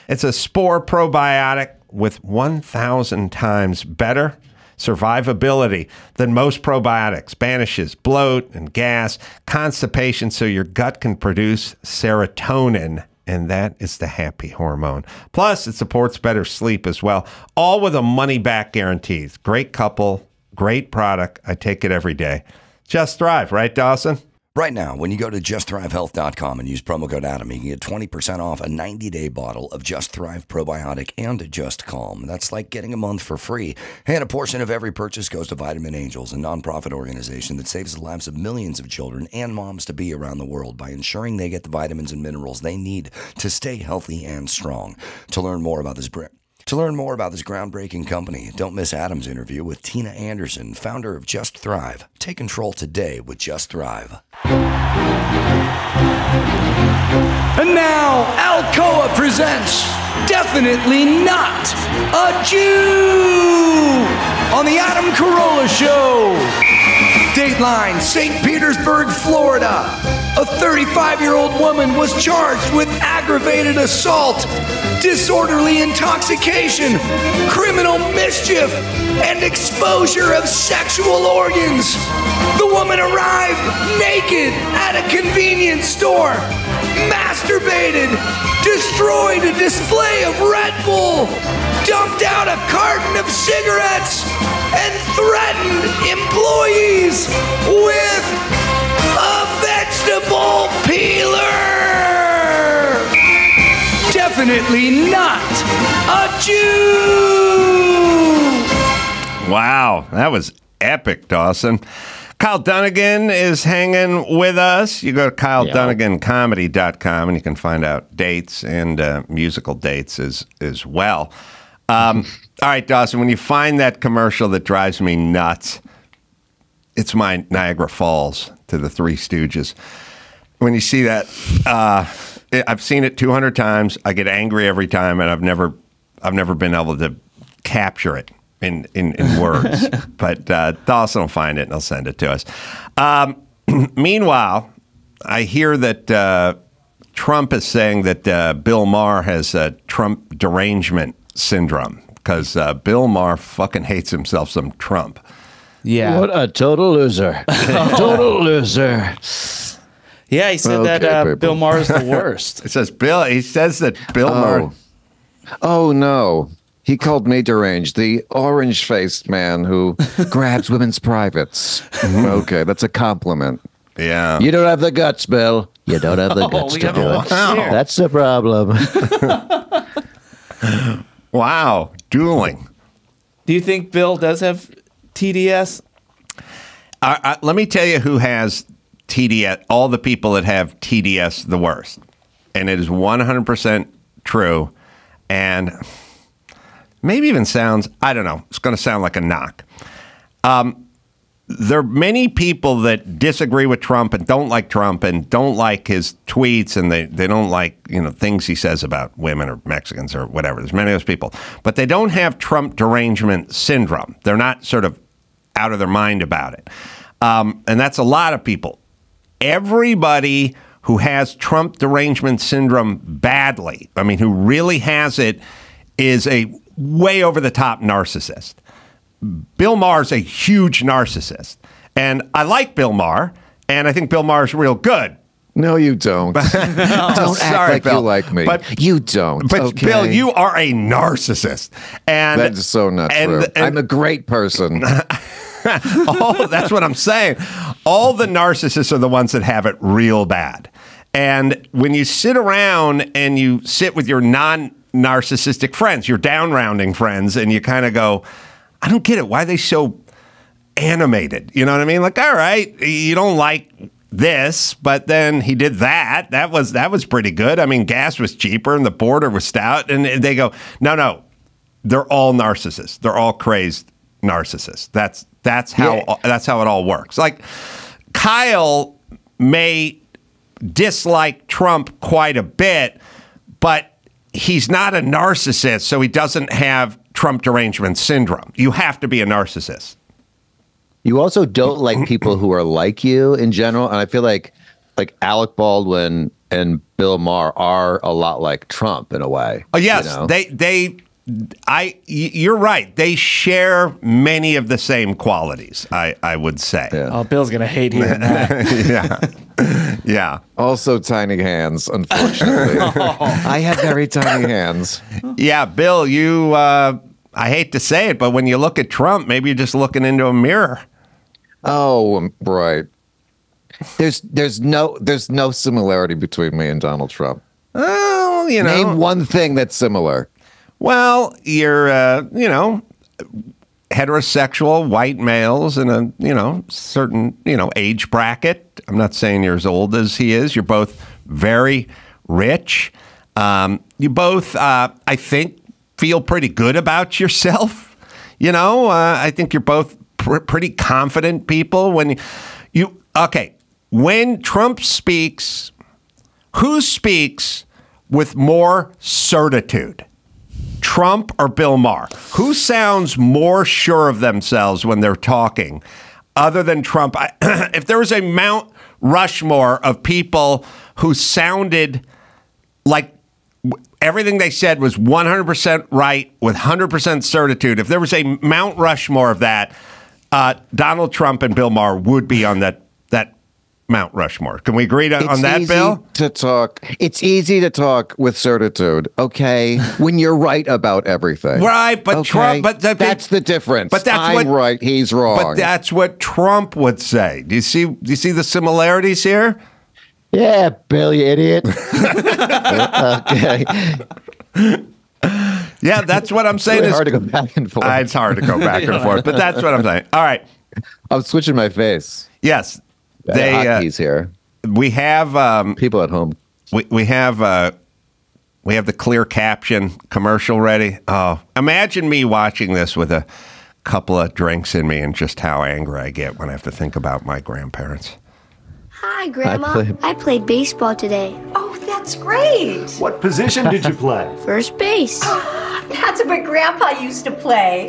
It's a spore probiotic with 1,000 times better survivability than most probiotics. Banishes bloat and gas, constipation, so your gut can produce serotonin, and that is the happy hormone. Plus, it supports better sleep as well, all with a money-back guarantee. Great couple, great product. I take it every day. Just Thrive, right, Dawson? Right now, when you go to justthrivehealth.com and use promo code Adam, you can get 20% off a 90-day bottle of Just Thrive Probiotic and Just Calm. That's like getting a month for free. And a portion of every purchase goes to Vitamin Angels, a nonprofit organization that saves the lives of millions of children and moms-to-be around the world by ensuring they get the vitamins and minerals they need to stay healthy and strong. To learn more about this groundbreaking company, don't miss Adam's interview with Tina Anderson, founder of Just Thrive. Take control today with Just Thrive. And now, Alcoa presents Definitely Not a Jew on the Adam Carolla Show. Dateline, St. Petersburg, Florida. A 35-year-old woman was charged with aggravated assault, disorderly intoxication, criminal mischief, and exposure of sexual organs. The woman arrived naked at a convenience store, masturbated, destroyed a display of Red Bull, dumped out a carton of cigarettes, and threatened employees with a vegetable peeler. Definitely not a Jew. Wow, that was epic, Dawson. Kyle Dunnigan is hanging with us. You go to KyleDunniganComedy.com and you can find out dates and musical dates as well. All right, Dawson, when you find that commercial that drives me nuts, it's my Niagara Falls to the Three Stooges. When you see that, I've seen it 200 times. I get angry every time, and I've never been able to capture it in words. But Dawson will find it and he'll send it to us. Meanwhile, I hear that Trump is saying that Bill Maher has Trump derangement syndrome because Bill Maher fucking hates himself some Trump. Yeah. What a total loser. Total loser. Yeah, he said that Bill Maher is the worst. It says Bill. He says that Bill Maher. Oh, no. He called me deranged, the orange-faced man who grabs women's privates. Okay, that's a compliment. Yeah. You don't have the guts, Bill. You don't have the guts to do it. That's the problem. Wow. Dueling. Do you think Bill does have TDS? Let me tell you who has TDS, all the people that have TDS the worst. And it is 100% true. And maybe even sounds, I don't know, it's going to sound like a knock. There are many people that disagree with Trump and don't like Trump and don't like his tweets and they don't like, things he says about women or Mexicans or whatever. There's many of those people. But they don't have Trump derangement syndrome. They're not sort of out of their mind about it. And that's a lot of people. Everybody who has Trump derangement syndrome badly, who really has it, is a way over the top narcissist. Bill Maher's a huge narcissist. And I like Bill Maher, and I think Bill Maher's real good. No, you don't. Don't act like Bill. you like me. But you don't. But okay? Bill, you are a narcissist. And that is so not true. I'm a great person. Oh, that's what I'm saying. All the narcissists are the ones that have it real bad. And when you sit around and you sit with your non-narcissistic friends, your down-rounding friends, and you kind of go, I don't get it. Why are they so animated? You know what I mean? Like, all right, you don't like this, but then he did that. That was pretty good. Gas was cheaper and the border was stout. And they go, no, they're all narcissists. They're all crazed narcissists. That's how it all works. Like Kyle may dislike Trump quite a bit, but he's not a narcissist, so he doesn't have Trump derangement syndrome. You have to be a narcissist. You also don't like people who are like you in general, and I feel like Alec Baldwin and Bill Maher are a lot like Trump in a way. Oh yes, you're right. They share many of the same qualities, I would say. Yeah. Oh, Bill's gonna hate hearing that. Yeah. Also tiny hands, unfortunately. I have very tiny hands. Yeah, Bill, you I hate to say it, but when you look at Trump, maybe you're just looking into a mirror. Oh, right. There's no similarity between me and Donald Trump. Oh, Name one thing that's similar. Well, you're heterosexual white males in a certain age bracket. I'm not saying you're as old as he is. You're both very rich. You both, I think, feel pretty good about yourself. I think you're both pretty confident people. When Trump speaks, who speaks with more certitude? Trump or Bill Maher? Who sounds more sure of themselves when they're talking other than Trump? If there was a Mount Rushmore of people who sounded like everything they said was 100% right with 100% certitude, if there was a Mount Rushmore of that, Donald Trump and Bill Maher would be on that Mount Rushmore. Can we agree on that, Bill? It's easy to talk with certitude, okay? When you're right about everything. Right, but okay? Trump, that's the difference. But I'm right, he's wrong. But that's what Trump would say. Do you see the similarities here? Yeah, Bill, you idiot. Okay. Yeah, that's what I'm saying. It's hard to go back and forth. It's hard to go back and forth, but that's what I'm saying. All right. I'm switching my face. Yes, He's here. We have People at home. we have the clear caption commercial ready. Oh, imagine me watching this with a couple of drinks in me and just how angry I get when I have to think about my grandparents. Hi, Grandma. I played baseball today. Oh, that's great. What position did you play? First base. That's what Grandpa used to play.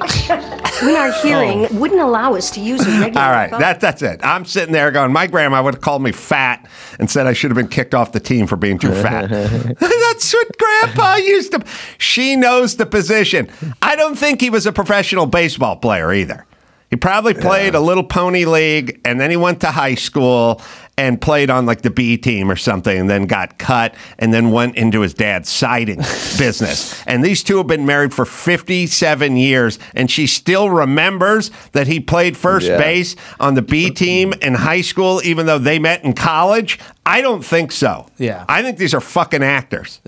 When our hearing wouldn't allow us to use a regular All right, phone. that's it. I'm sitting there going, my grandma would have called me fat and said I should have been kicked off the team for being too fat. That's what Grandpa used to. She knows the position. I don't think he was a professional baseball player either. He probably played a little pony league, and then he went to high school and played on like the B team or something, and then got cut, and then went into his dad's siding business. And these two have been married for 57 years, and she still remembers that he played first base on the B team in high school, even though they met in college. I don't think so. Yeah. I think these are fucking actors.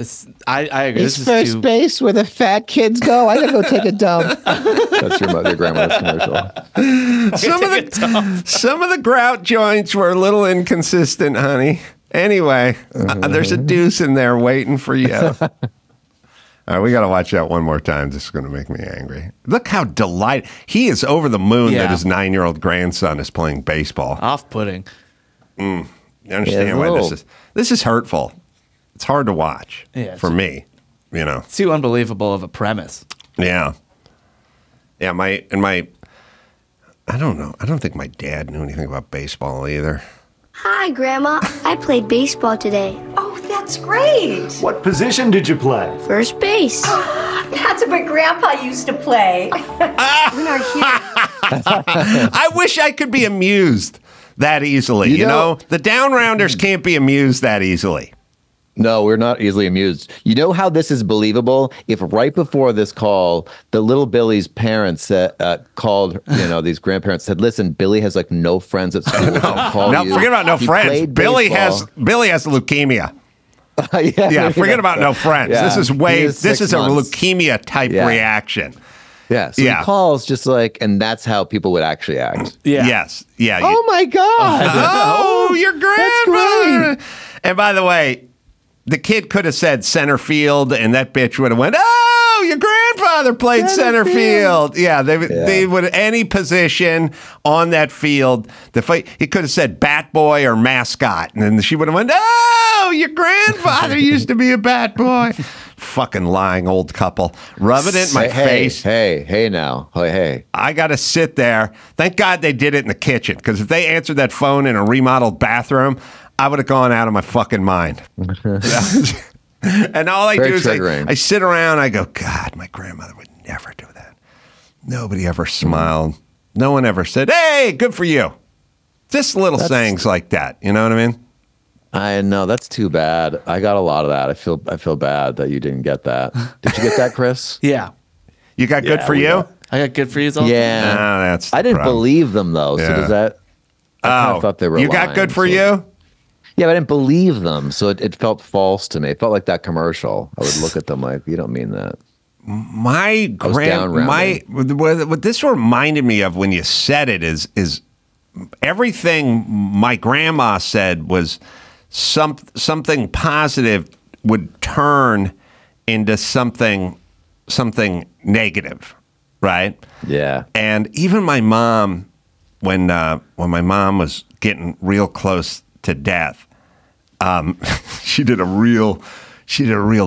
I agree. Is first base where the fat kids go? I gotta go take a dump. That's your mother, grandma's commercial. Some of the grout joints were a little inconsistent, honey. Anyway, there's a deuce in there waiting for you. All right, we got to watch that one more time. This is going to make me angry. Look how delighted. He is over the moon that his 9-year-old grandson is playing baseball. Off-putting. You understand why this is hurtful. It's hard to watch for me, you know. It's too unbelievable of a premise. Yeah. Yeah, I don't know. I don't think my dad knew anything about baseball either. Hi, Grandma. I played baseball today. Oh, that's great. What position did you play? First base. That's what Grandpa used to play. When our hearing I wish I could be amused that easily. You know, the down rounders can't be amused that easily. No, we're not easily amused. You know how this is believable? If right before this call, the little Billy's parents called, these grandparents said, "Listen, Billy has like no friends at school. No, forget about no friends. Billy has leukemia. Forget about no friends. Yeah. This is a leukemia type reaction. Yeah, so he calls just like, and that's how people would actually act. Yeah. Yes. Yeah. Oh my God. Oh, your grandfather. And by the way, the kid could have said center field, and that bitch would have went, "Oh, your grandfather played center field." Yeah, they would any position on that field. He could have said bat boy or mascot, and then she would have went, "Oh, your grandfather used to be a bat boy." Fucking lying old couple. Rub it in my face. Hey now. Hey. I got to sit there. Thank God they did it in the kitchen, because if they answered that phone in a remodeled bathroom, I would have gone out of my fucking mind. And all I do is I sit around, I go, God, my grandmother would never do that. Nobody ever smiled. No one ever said, "Hey, good for you." Just little sayings like that. You know what I mean? I know, that's too bad. I got a lot of that. I feel bad that you didn't get that. Did you get that, Chris? Yeah. You got good for you? I got good for you all. Yeah. No, that's I didn't believe them though. So does that? I kind of thought they were. You got good for you? Yeah, but I didn't believe them, so it felt false to me. It felt like that commercial. I would look at them like, you don't mean that. What this reminded me of when you said it is everything my grandma said was something positive would turn into something negative, right? Yeah. And even my mom, when my mom was getting real close to death, she did a real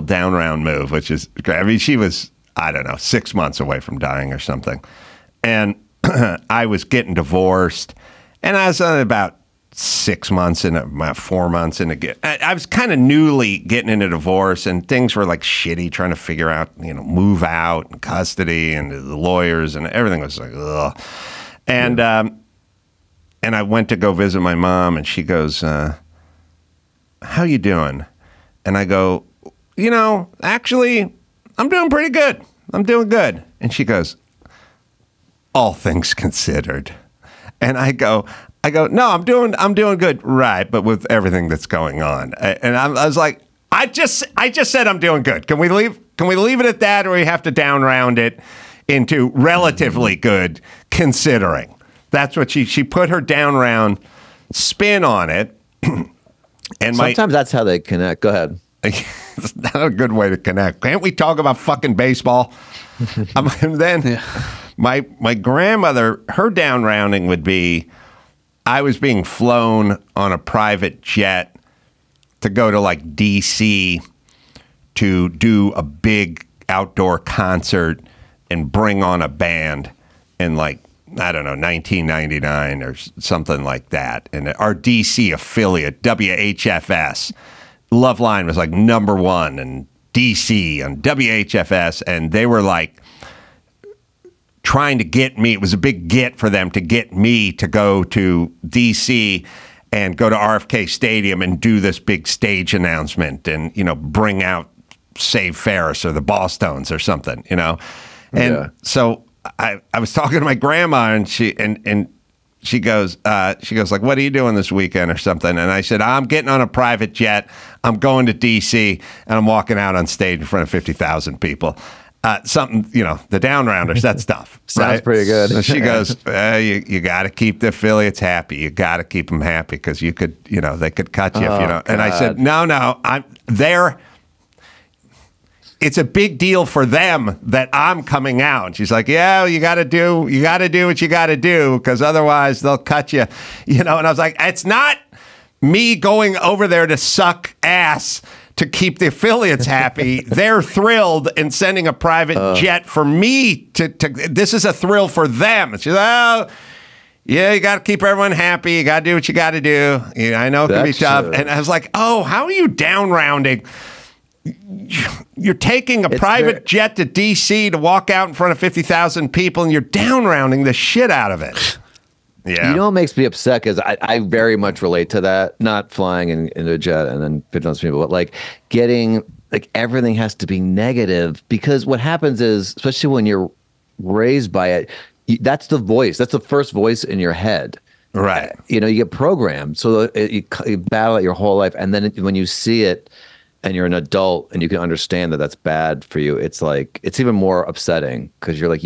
down round move, which is great. I mean, she was, I don't know, 6 months away from dying or something. And I was getting divorced, and I was about 6 months in, about 4 months in. I was kind of newly getting into divorce, and things were like shitty, trying to figure out, move out and custody and the lawyers, and everything was like, ugh. And I went to go visit my mom, and she goes, "How you doing?" And I go, "Actually, I'm doing pretty good. I'm doing good." And she goes, "All things considered." And I go, "No, I'm doing good, right? But with everything that's going on." And I was like, I just said I'm doing good. Can we leave it at that, or we have to down round it into relatively good, considering? That's what she put her down round spin on it. And sometimes that's how they connect. Go ahead. It's not a good way to connect. Can't we talk about fucking baseball? And then my grandmother, her down rounding would be, I was being flown on a private jet to go to like D.C. to do a big outdoor concert and bring on a band in like, I don't know, 1999 or something like that. And our DC affiliate, WHFS, Loveline was like #1 in DC on WHFS. And they were like trying to get me. It was a big get for them to get me to go to DC and go to RFK Stadium and do this big stage announcement and, you know, bring out Save Ferris or the Ballstones or something, you know. And so I was talking to my grandma, and she goes like, "What are you doing this weekend or something?" And I said, "I'm getting on a private jet. I'm going to DC, and I'm walking out on stage in front of 50,000 people." Something, you know, the down rounders, that stuff. Sounds pretty good. So she goes, "You got to keep the affiliates happy. You got to keep them happy because you could, you know, they could cut you if you don't." And I said, "No, I'm there. It's a big deal for them that I'm coming out." And she's like, "Yeah, you got to do what you got to do because otherwise they'll cut you," you know. And I was like, "It's not me going over there to suck ass to keep the affiliates happy. They're thrilled and sending a private jet for me to. This is a thrill for them." And she's like, "Oh, yeah, you got to keep everyone happy. You got to do what you got to do. Yeah, I know it can be tough." And I was like, "Oh, how are you down rounding? You're taking a private jet to D.C. to walk out in front of 50,000 people, and you're down rounding the shit out of it." Yeah. You know what makes me upset? Because I very much relate to that. Not flying in a jet and then 50,000 people, but like getting, like everything has to be negative. Because what happens is, especially when you're raised by it, that's the voice. That's the first voice in your head. Right. You know, you get programmed. So you battle it your whole life. And then when you see it, and you're an adult and you can understand that that's bad for you, it's like, it's even more upsetting because you're like,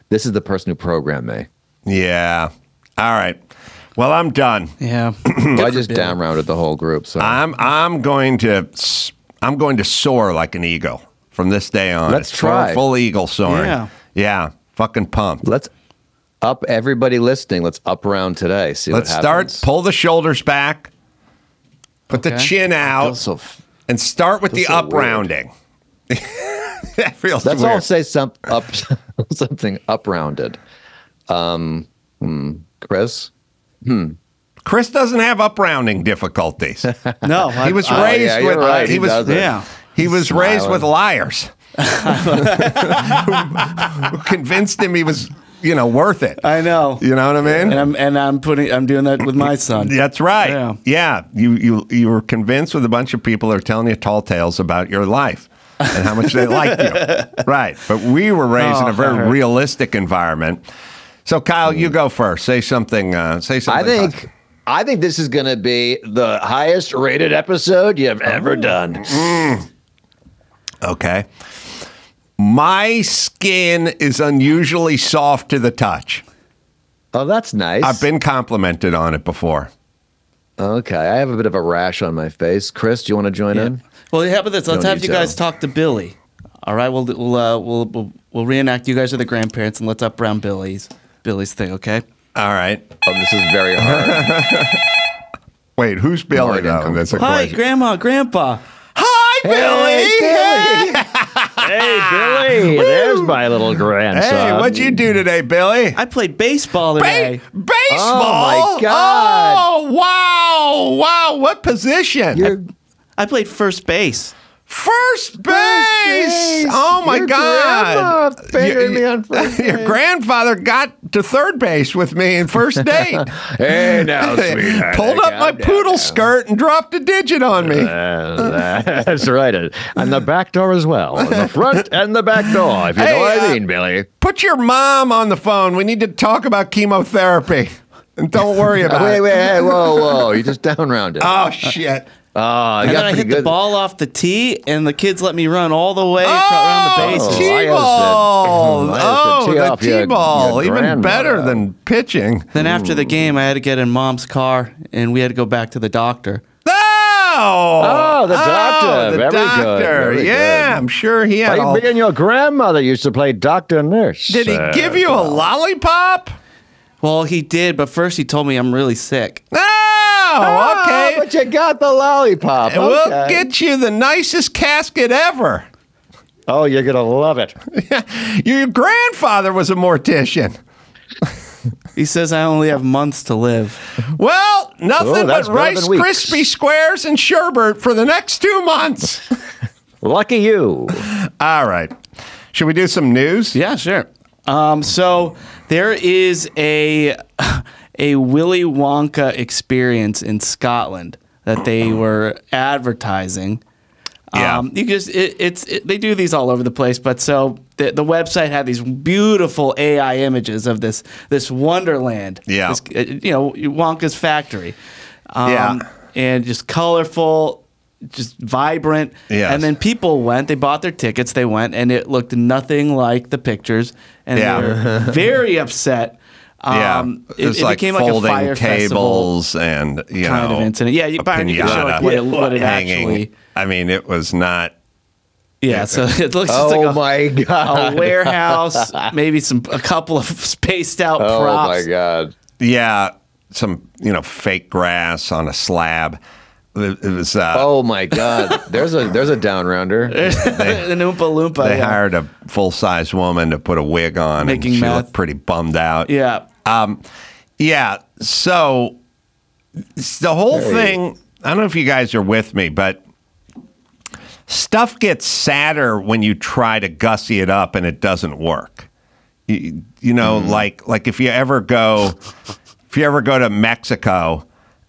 this is the person who programmed me. Yeah. All right. Well, I'm done. Yeah. Well, I just down rounded the whole group. So I'm going to soar like an eagle from this day on. Let's try full eagle soaring. Yeah. Yeah. Fucking pumped. Let's up everybody listening. Let's up round today. See what happens. Let's start. Pull the shoulders back. Put the chin out. And start with the so up weird. rounding. That feels Let's weird. all say something up rounded. Chris? Chris doesn't have up rounding difficulties. No, he was raised with. Right. He was raised with liars who convinced him he was, you know, worth it. I know. You know what I mean? And I'm doing that with my son. That's right. Yeah. You were convinced with a bunch of people who are telling you tall tales about your life and how much they like you. Right. But we were raised in a very realistic environment. So Kyle, you go first. Say something. Say something. I think this is going to be the highest rated episode you've ever done. Okay. My skin is unusually soft to the touch. Oh, that's nice. I've been complimented on it before. Okay, I have a bit of a rash on my face. Chris, do you want to join in? Well, how about this? Let's have you guys talk to Billy. All right, we'll reenact. You guys are the grandparents, and let's up round Billy's thing. Okay. All right. Oh, this is very hard. Wait, who's Billy though? That's a Hi, question. Grandma, Grandpa. Hi, Billy. Hey, Billy. There's my little grandson. Hey, what'd you do today, Billy? I played baseball today. Baseball? Oh, my God. Oh, wow. Wow. What position? I played first base. First base. Oh, my God. Your grandfather got to third base with me in first date. Hey, now, sweetheart. Pulled up my poodle skirt and dropped a digit on me. That's right. And the back door as well. The front and the back door, if you know what I mean, Billy. Put your mom on the phone. We need to talk about chemotherapy. And don't worry about it. Wait, hey, whoa. You just down rounded. Oh, shit. Oh, and then I hit the ball off the tee, and the kids let me run all the way around the bases. T-ball! The T-ball. Even better than pitching. Then after the game, I had to get in Mom's car, and we had to go back to the doctor. Oh, the doctor. The doctor. Very yeah, good. I'm sure he had Me and your grandmother used to play doctor and nurse. Did he give you a lollipop? Well, he did, but first he told me I'm really sick. Oh, okay. But you got the lollipop. And we'll get you the nicest casket ever. Oh, you're going to love it. Your grandfather was a mortician. He says I only have months to live. Well, nothing but Rice Krispie Squares and sherbet for the next 2 months. Lucky you. All right. Should we do some news? Yeah, sure. So there is a Willy Wonka experience in Scotland that they were advertising. Yeah. You just they do these all over the place, but so the website had these beautiful AI images of this wonderland. Yeah. This, Wonka's factory. Yeah. And just colorful, just vibrant. Yes. And then people went, they bought their tickets, they went, and it looked nothing like the pictures. And they were very upset. It like became folding like a fire tables and kind of incident. Yeah, you can show like what it actually. I mean, it was not. Yeah, so it looks Oh like my God. a warehouse, maybe a couple of spaced out props. Oh my God. Yeah, some fake grass on a slab. It was. Oh my God. There's a down rounder. An Oompa Loompa. They hired a full-size woman to put a wig on, Making and she meth. looked pretty bummed out. Yeah. Yeah. So the whole thing. I don't know if you guys are with me, but stuff gets sadder when you try to gussy it up and it doesn't work. Like if you ever go to Mexico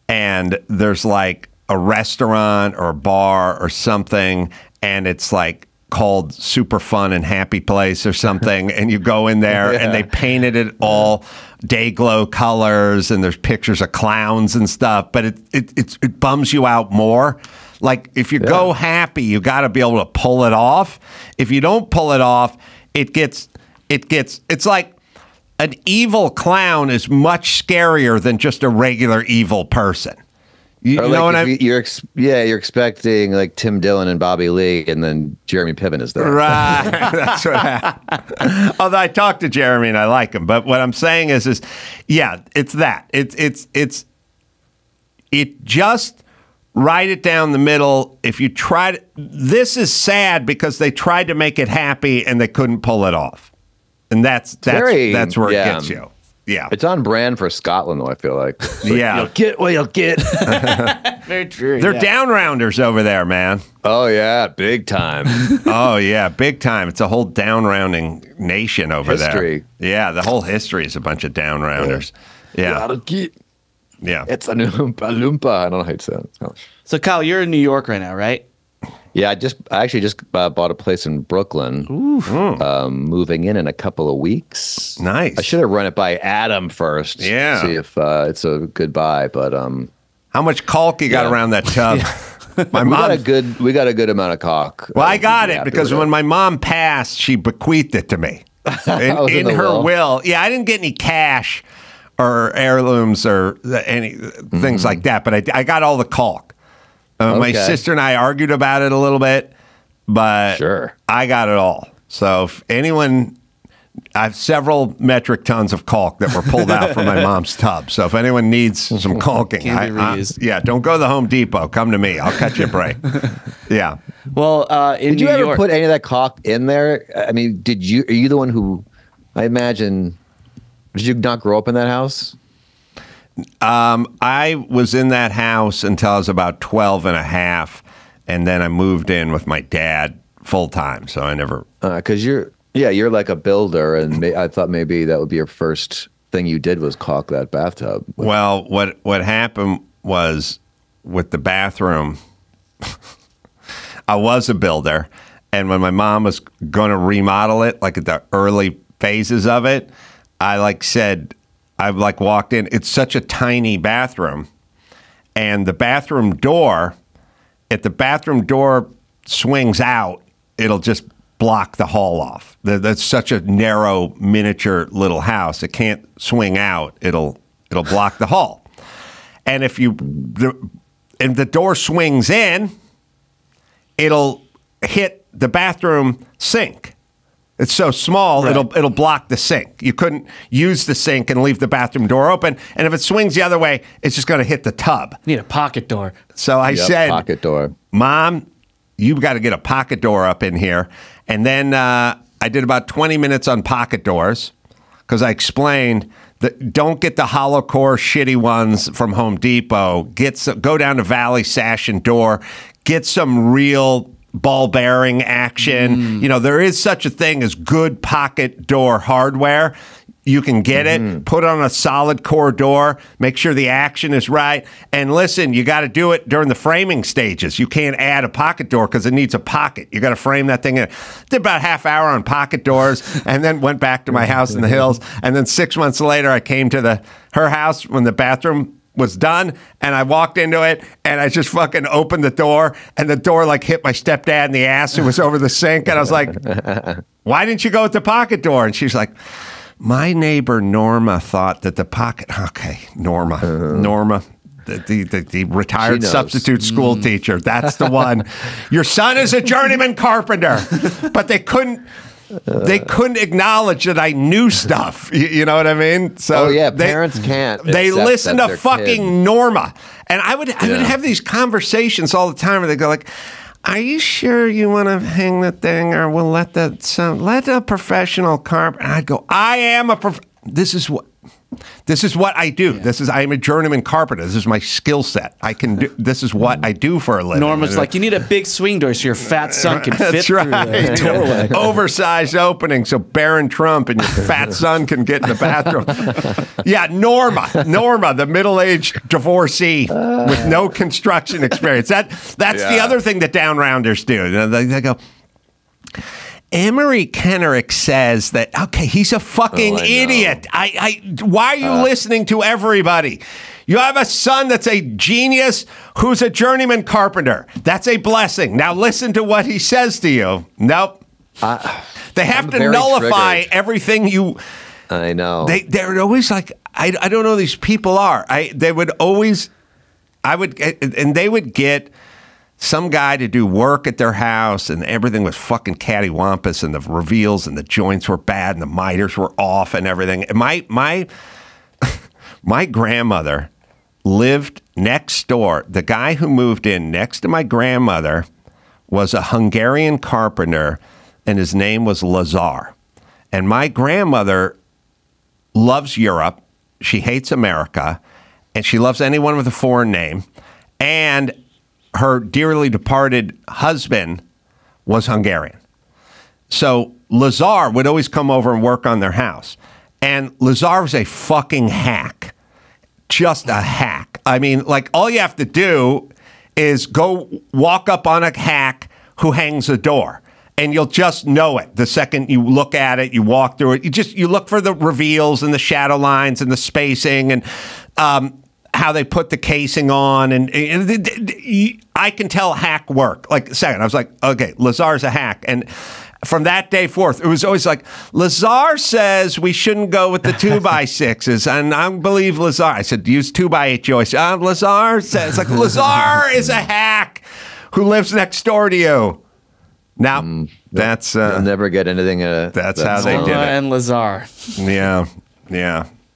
and there's like a restaurant or a bar or something, and it's like called Super Fun and Happy Place or something, and you go in there and they painted it all day glow colors, and there's pictures of clowns and stuff, but it bums you out more. Like if you go happy, you got to be able to pull it off. If you don't pull it off, it's like an evil clown is much scarier than just a regular evil person. You know what I mean? You're expecting like Tim Dillon and Bobby Lee, and then Jeremy Piven is there. Right. That's what happened. Although I talked to Jeremy and I like him, but what I'm saying is it's that. It just write it down the middle. If you try to, this is sad because they tried to make it happy and they couldn't pull it off, and that's where it gets you. Yeah, it's on brand for Scotland, though. I feel like. You'll get what you'll get. Very true. They're down rounders over there, man. Oh yeah, big time. Oh yeah, big time. It's a whole down rounding nation over there. Yeah, the whole history is a bunch of down rounders. Yeah. Yeah. It's a Loompa. I don't know how to say it. So Kyle, you're in New York right now, right? Yeah, I actually just bought a place in Brooklyn. Moving in a couple of weeks. Nice. I should have run it by Adam first. Yeah. See if it's a good buy. But how much caulk you got around that tub? We got a good amount of caulk. Well, I got it because when my mom passed, she bequeathed it to me in her will. Yeah, I didn't get any cash or heirlooms or any things like that, but I got all the caulk. My sister and I argued about it a little bit, but I got it all. So if anyone, I have several metric tons of caulk that were pulled out from my mom's tub. So if anyone needs some caulking, don't go to the Home Depot. Come to me. I'll cut you a break. Yeah. Well, did you ever put any of that caulk in there? I mean, are you the one who, I imagine, did you not grow up in that house? I was in that house until I was about 12 and a half, and then I moved in with my dad full time. So I never. Because you're like a builder, and I thought maybe that would be your first thing you did was caulk that bathtub. Well, what happened was with the bathroom, I was a builder, and when my mom was going to remodel it, like at the early phases of it, I walked in. It's such a tiny bathroom, and the bathroom door if the bathroom door swings out, it'll just block the hall off. That's such a narrow, miniature little house. It can't swing out. It'll block the hall. And if the door swings in, it'll hit the bathroom sink. It's so small, right. It'll block the sink. You couldn't use the sink and leave the bathroom door open. And if it swings the other way, it's just going to hit the tub. You need a pocket door. So I said, pocket door. Mom, you've got to get a pocket door up in here. And then I did about 20 minutes on pocket doors because I explained that don't get the hollow core shitty ones from Home Depot. Go down to Valley Sash and Door. Get some real ball bearing action. You know, there is such a thing as good pocket door hardware. You can get it, put on a solid core door, make sure the action is right. And listen, you got to do it during the framing stages. You can't add a pocket door because it needs a pocket. You got to frame that thing in. Did about a half hour on pocket doors and then went back to my house in the hills. And then 6 months later, I came to her house when the bathroom was done, and I walked into it, and I just fucking opened the door, and the door like hit my stepdad in the ass. It was over the sink, and I was like, why didn't you go with the pocket door? And she's like, my neighbor Norma thought that the pocket, okay, Norma, the retired substitute school teacher, that's the one. Your son is a journeyman carpenter, but they couldn't acknowledge that I knew stuff. You know what I mean? So parents can't. They listen to fucking Norma. And I would have these conversations all the time where they go like, are you sure you want to hang the thing or we'll let a professional carpenter? And I'd go, I am this is what I do. Yeah. I am a journeyman carpenter. This is my skill set. This is what I do for a living. Norma's like, you need a big swing door so your fat son can fit through the doorway. Oversized opening so Barron Trump and your fat son can get in the bathroom. Yeah, Norma, the middle-aged divorcee with no construction experience. That's the other thing that down-rounders do. You know, they go, Emery Kennerich says that, okay, he's a fucking idiot. Why are you listening to everybody? You have a son that's a genius who's a journeyman carpenter. That's a blessing. Now listen to what he says to you. Nope. They have to nullify everything you... I know. They're always like, I don't know who these people are. They would get some guy to do work at their house, and everything was fucking cattywampus, and the reveals and the joints were bad, and the miters were off, and everything. And my grandmother lived next door. The guy who moved in next to my grandmother was a Hungarian carpenter, and his name was Lazar. And my grandmother loves Europe. She hates America, and she loves anyone with a foreign name. And her dearly departed husband was Hungarian. So Lazar would always come over and work on their house. And Lazar was a fucking hack. Just a hack. I mean, like, all you have to do is go walk up on a hack who hangs a door. And you'll just know it. The second you look at it, you walk through it. You look for the reveals and the shadow lines and the spacing and how they put the casing on, and I can tell hack work. Like, second, I was like, okay, Lazar's a hack. And from that day forth, it was always like, Lazar says we shouldn't go with the 2x6s, and I believe Lazar. I said, use 2x8 joists. Lazar says, like, Lazar is a hack who lives next door to you. Now, that's... You'll never get anything... that's how they did it. And Lazar. Yeah.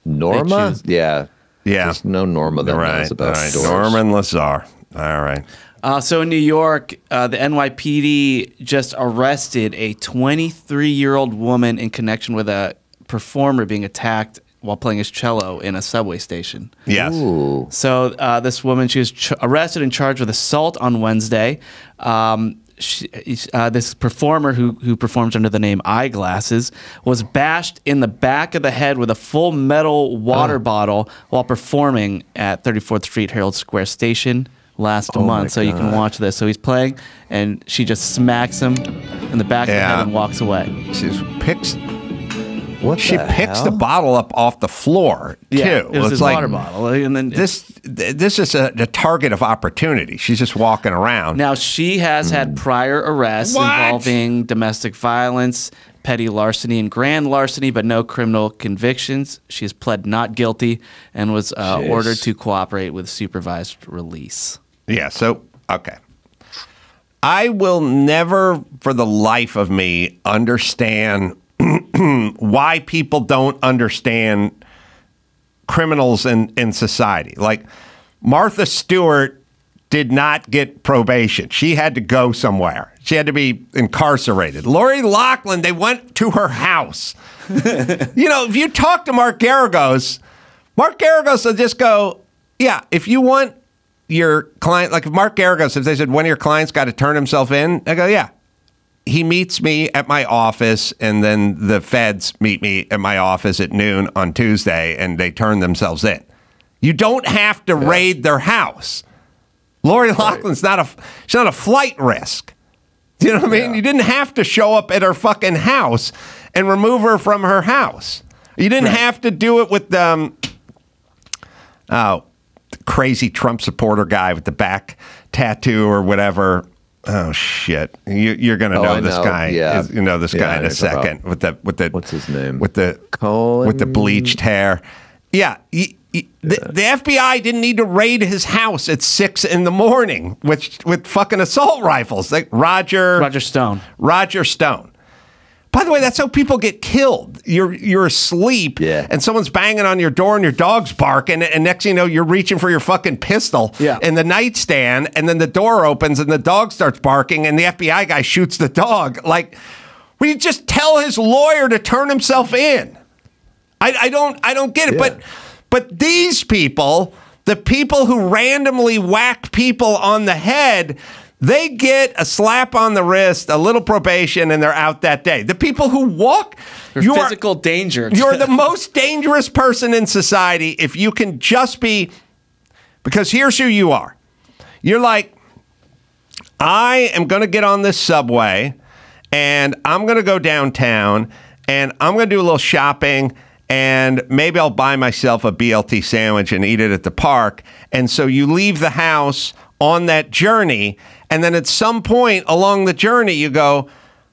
Norma? Yeah. Just no Norma that knows about doors. Norma and Lazar. All right. So in New York, the NYPD just arrested a 23-year-old woman in connection with a performer being attacked while playing his cello in a subway station. Yes. Ooh. So this woman, she was arrested and charged with assault on Wednesday. This performer who performs under the name Eyeglasses was bashed in the back of the head with a full metal water bottle while performing at 34th Street Herald Square Station last month. So you can watch this. So he's playing, and she just smacks him in the back of the head and walks away. She picks. What she the picks hell? the bottle up off the floor too. Yeah, it was It's his water bottle, and then this is a target of opportunity. She's just walking around. Now she has had prior arrests involving domestic violence, petty larceny, and grand larceny, but no criminal convictions. She has pled not guilty and was ordered to cooperate with supervised release. Yeah. So okay. I will never, for the life of me, understand why people don't understand criminals in society. Like Martha Stewart did not get probation. She had to go somewhere. She had to be incarcerated. Lori Loughlin, they went to her house. If you talk to Mark Garagos will just go, yeah, if you want your client, like if Mark Garagos, if they said one of your clients got to turn himself in, I go, yeah. He meets me at my office, and then the feds meet me at my office at noon on Tuesday, and they turn themselves in. You don't have to raid their house. Lori Loughlin's not a flight risk. You know what I mean? You didn't have to show up at her fucking house and remove her from her house. You didn't have to do it with the crazy Trump supporter guy with the back tattoo or whatever. Oh shit! You're gonna know this guy. Yeah. You know this guy in a second with the what's his name? with the bleached hair. Yeah. The FBI didn't need to raid his house at 6 a.m. with fucking assault rifles. Like Roger Stone. By the way, that's how people get killed. You're asleep, and someone's banging on your door, and your dog's barking, and next thing you know, you're reaching for your fucking pistol in the nightstand, and then the door opens, and the dog starts barking, and the FBI guy shoots the dog. Like, will you just tell his lawyer to turn himself in? I don't get it. But these people, the people who randomly whack people on the head, they get a slap on the wrist, a little probation, and they're out that day. The people who walk... You're physical danger. You're the most dangerous person in society if you can just be... Because here's who you are. You're like, I am going to get on this subway, and I'm going to go downtown, and I'm going to do a little shopping, and maybe I'll buy myself a BLT sandwich and eat it at the park. And so you leave the house on that journey, and then at some point along the journey you go,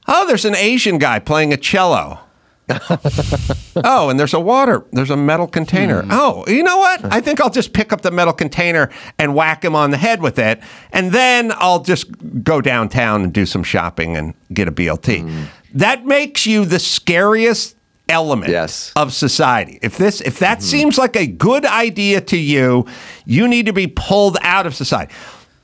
oh, there's an Asian guy playing a cello. Oh, and there's a metal container. Oh, you know what? I think I'll just pick up the metal container and whack him on the head with it, and then I'll just go downtown and do some shopping and get a BLT. That makes you the scariest element of society. If that seems like a good idea to you, you need to be pulled out of society.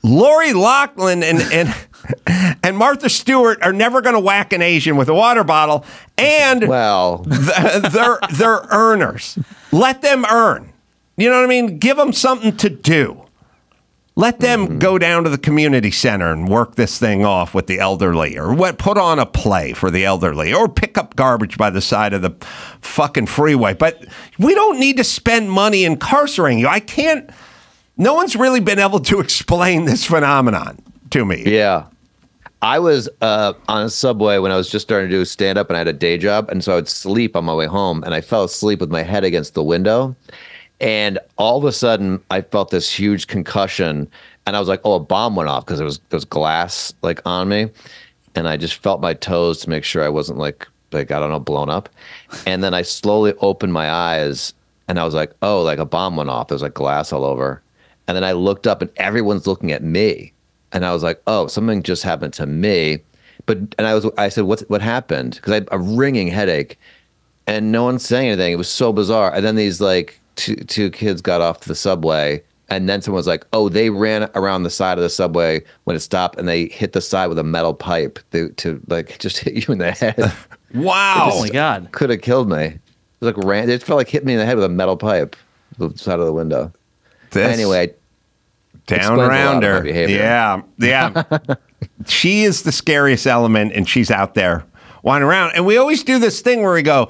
Lori Loughlin and Martha Stewart are never going to whack an Asian with a water bottle, and they're earners. Let them earn. You know what I mean? Give them something to do. Let them go down to the community center and work this thing off with the elderly, or put on a play for the elderly, or pick up garbage by the side of the fucking freeway. But we don't need to spend money incarcerating you. No one's really been able to explain this phenomenon to me. Yeah. I was on a subway when I was just starting to do stand-up, and I had a day job, and so I would sleep on my way home, and I fell asleep with my head against the window. And all of a sudden, I felt this huge concussion, and I was like, "Oh, a bomb went off," because there was glass like on me, and I just felt my toes to make sure I wasn't like I don't know, blown up. And then I slowly opened my eyes, and I was like, "Oh, like a bomb went off." There's like glass all over, and then I looked up, and everyone's looking at me, and I was like, "Oh, something just happened to me." I said, "What happened?" Because I had a ringing headache, and no one's saying anything. It was so bizarre. And then these like two kids got off the subway, and then someone was like, "Oh, they ran around the side of the subway when it stopped, and they hit the side with a metal pipe to like just hit you in the head." Wow! Oh my God! Could have killed me. It was like it felt like hit me in the head with a metal pipe, the side of the window. Anyway, down around her. Yeah. She is the scariest element, and she's out there wandering around. And we always do this thing where we go,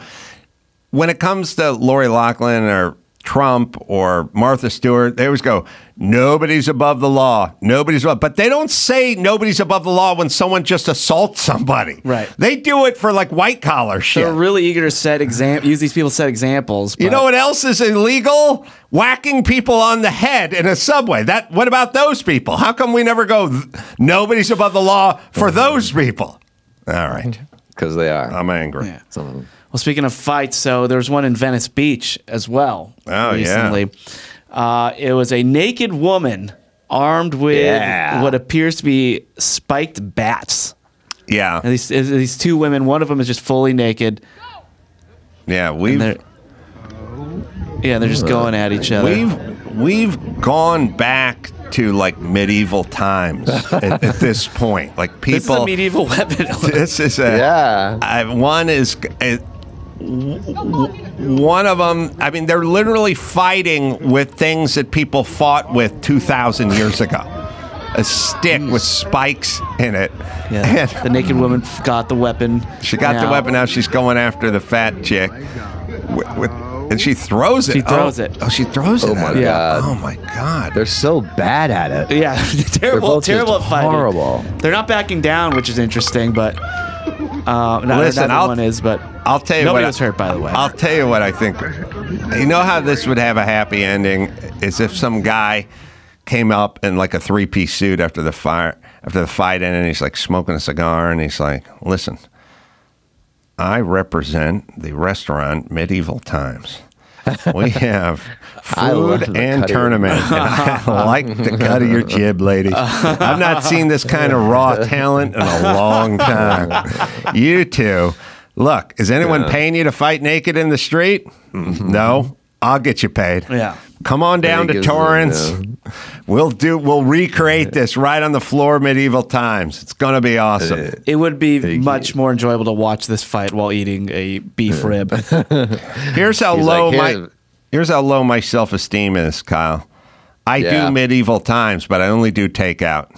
when it comes to Lori Loughlin or Trump or Martha Stewart, they always go, nobody's above the law. Nobody's above. But they don't say nobody's above the law when someone just assaults somebody. Right. They do it for like white collar shit. They're really eager to use these people to set examples. You know what else is illegal? Whacking people on the head in a subway. What about those people? How come we never go, nobody's above the law for those people? All right. Because they are. I'm angry. Yeah. Well, speaking of fights, so there's one in Venice Beach as well. Oh, recently. Yeah. It was a naked woman armed with what appears to be spiked bats. Yeah. And these two women, one of them is just fully naked. Yeah, they're just going at each other. We've gone back to like medieval times at this point. Like people, this is a medieval weapon. This is one of them. I mean, they're literally fighting with things that people fought with 2,000 years ago. A stick with spikes in it. Yeah. The naked woman got the weapon. She got the weapon. Now she's going after the fat chick. And she throws it. She throws it. Oh, she throws it. Oh my god. Oh my god. They're so bad at it. Yeah, terrible at fighting. Horrible. They're not backing down, which is interesting, but listen, I'll tell you nobody was hurt, by the way. I'll tell you what I think. You know how this would have a happy ending is if some guy came up in like a 3-piece suit after the fight and he's like smoking a cigar and he's like, "Listen, I represent the restaurant Medieval Times. We have food and tournament. And I like the cut of your jib, ladies. I've not seen this kind of raw talent in a long time. You two, look, is anyone paying you to fight naked in the street? No, I'll get you paid. Yeah. Come on down to Torrance. We'll recreate this right on the floor of Medieval Times. It's going to be awesome. It would be much more enjoyable to watch this fight while eating a beef rib. Here's how low my self-esteem is, Kyle. I do Medieval Times, but I only do takeout.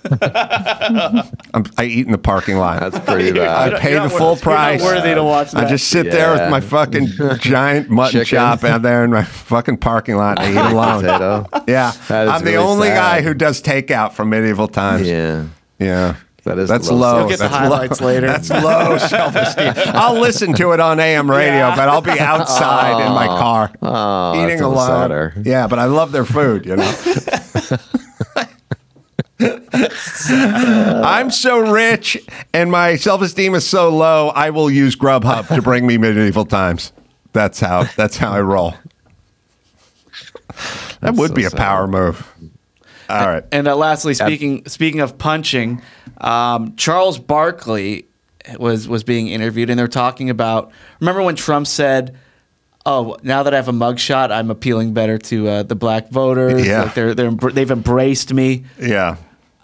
I eat in the parking lot. That's pretty bad. I pay the full price. You're not worthy to watch that. I just sit there with my fucking giant mutton chop out there in my fucking parking lot and I eat alone. Yeah. I'm the only guy who does takeout from Medieval Times. Yeah. Yeah. That's low. You'll get the highlights later. That's low self-esteem. I'll listen to it on AM radio, but I'll be outside in my car eating alone. Sadder. Yeah, but I love their food, you know. I'm so rich and my self-esteem is so low, I will use Grubhub to bring me Medieval Times. That's how I roll. That would be a power move. All right. And lastly, speaking of punching, Charles Barkley was being interviewed, and they're talking about. Remember when Trump said, "Oh, now that I have a mugshot, I'm appealing better to the black voters. Yeah, like they've embraced me." Yeah.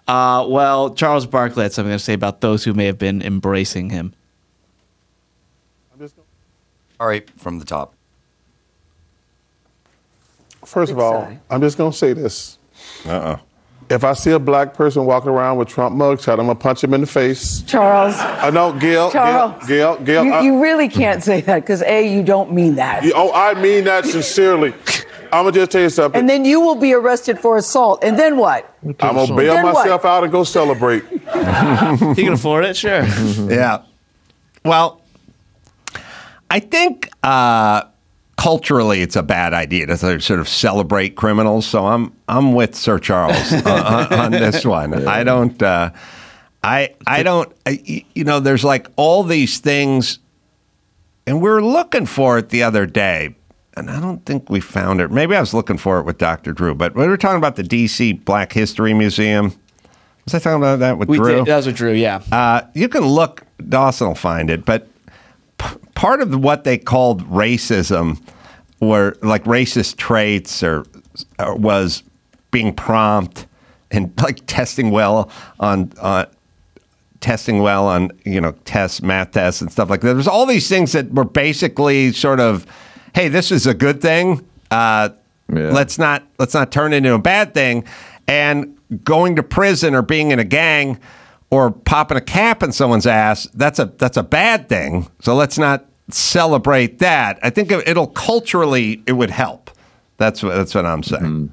Well, Charles Barkley had something to say about those who may have been embracing him. All right, from the top. First of all, I'm just going to say this. Uh-oh. If I see a black person walking around with Trump mugshot, I'm going to punch him in the face. Charles. No, Gail. Charles. Gail. You really can't say that because, A, you don't mean that. I mean that sincerely. I'm going to just tell you something. And then you will be arrested for assault. And then what? I'm going to bail myself out and go celebrate. You can afford it? Sure. Yeah. Well, I think culturally it's a bad idea to sort of celebrate criminals. So I'm with Sir Charles on this one. I don't. You know, there's like all these things, and we were looking for it the other day. And I don't think we found it. Maybe I was looking for it with Dr. Drew, but we were talking about the D.C. Black History Museum. Was I talking about that with Drew? That was with Drew, yeah. You can look, Dawson will find it, but part of what they called racism were like racist traits or was being prompt and like testing well on tests, math tests and stuff like that. There's all these things that were basically sort of, hey, this is a good thing. Let's not turn it into a bad thing. And going to prison or being in a gang or popping a cap in someone's ass, that's a bad thing. So let's not celebrate that. I think it'll culturally, it would help. That's what I'm saying. Mm-hmm.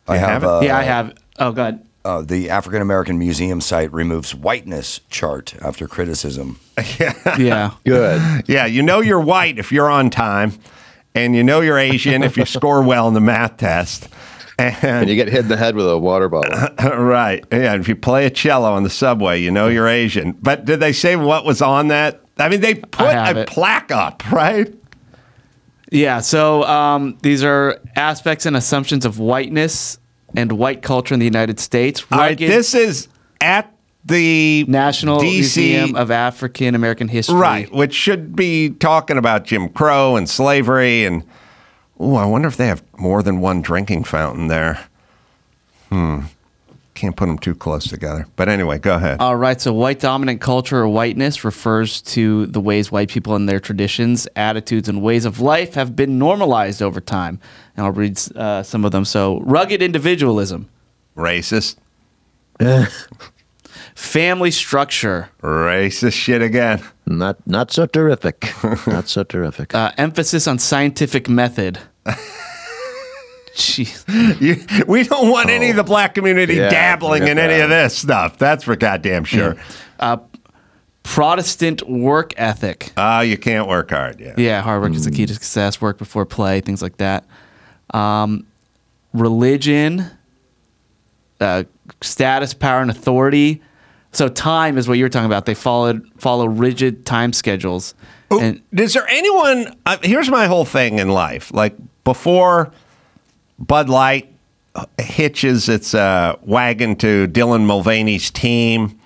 I have. I have. Oh, go ahead. The African American Museum site removes whiteness chart after criticism. Yeah. Good. Yeah, you know you're white if you're on time, and you know you're Asian if you score well in the math test. And you get hit in the head with a water bottle. Right. Yeah, and if you play a cello on the subway, you know you're Asian. But did they say what was on that? I mean, they put a plaque up, right? Yeah, so these are aspects and assumptions of whiteness and white culture in the United States. All right, this is at the National DC Museum of African American History. Right, which should be talking about Jim Crow and slavery. And, I wonder if they have more than one drinking fountain there. Can't put them too close together. But anyway, go ahead. All right, so white dominant culture or whiteness refers to the ways white people and their traditions, attitudes, and ways of life have been normalized over time. And I'll read some of them. So, rugged individualism. Racist. Family structure. Racist shit again. Not so terrific. Not so terrific. Emphasis on scientific method. Jeez. We don't want any of the black community dabbling in any of this stuff. That's for goddamn sure. Protestant work ethic. You can't work hard. Yeah, hard work is the key to success. Work before play, things like that. Religion, status, power, and authority. So time is what you were talking about. They follow rigid time schedules. And is there anyone? Here's my whole thing in life. Like before Bud Light hitches its wagon to Dylan Mulvaney's team,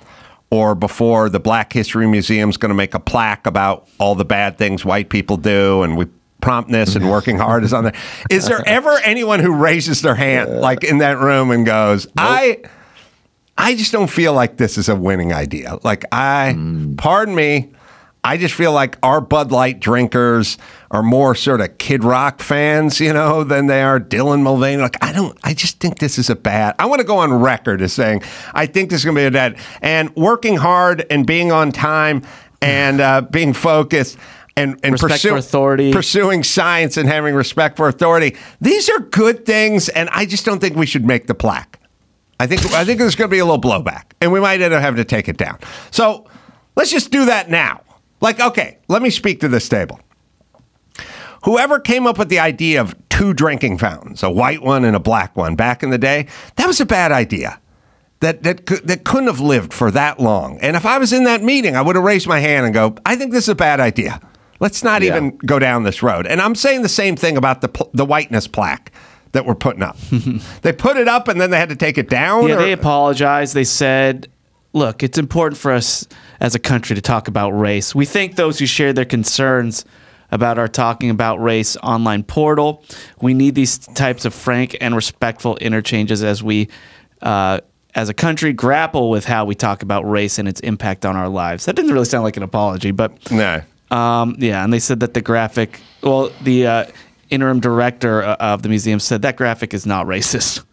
or before the Black History Museum's going to make a plaque about all the bad things white people do, and promptness and working hard is on there. Is there ever anyone who raises their hand like in that room and goes, nope. I just don't feel like this is a winning idea. Like pardon me, I just feel like our Bud Light drinkers are more sort of Kid Rock fans, than they are Dylan Mulvaney. Like, I just think this is I want to go on record as saying, I think this is going to be a bad, and working hard and being on time and being focused and respect for authority. Pursuing science and having respect for authority. These are good things, and I just don't think we should make the plaque. I think there's going to be a little blowback, and we might end up having to take it down. So let's just do that now. Like, okay, let me speak to this table. Whoever came up with the idea of 2 drinking fountains, a white one and a black one, back in the day, that was a bad idea. That couldn't have lived for that long. And if I was in that meeting, I would have raised my hand and go, I think this is a bad idea. Let's not even go down this road. And I'm saying the same thing about the whiteness plaque that we're putting up. They put it up and then they had to take it down? Yeah, they apologized. They said, look, it's important for us as a country to talk about race. We thank those who shared their concerns about our Talking About Race online portal. We need these types of frank and respectful interchanges as we, as a country, grapple with how we talk about race and its impact on our lives. That didn't really sound like an apology, but... No. Yeah, and they said that the interim director of the museum said that graphic is not racist.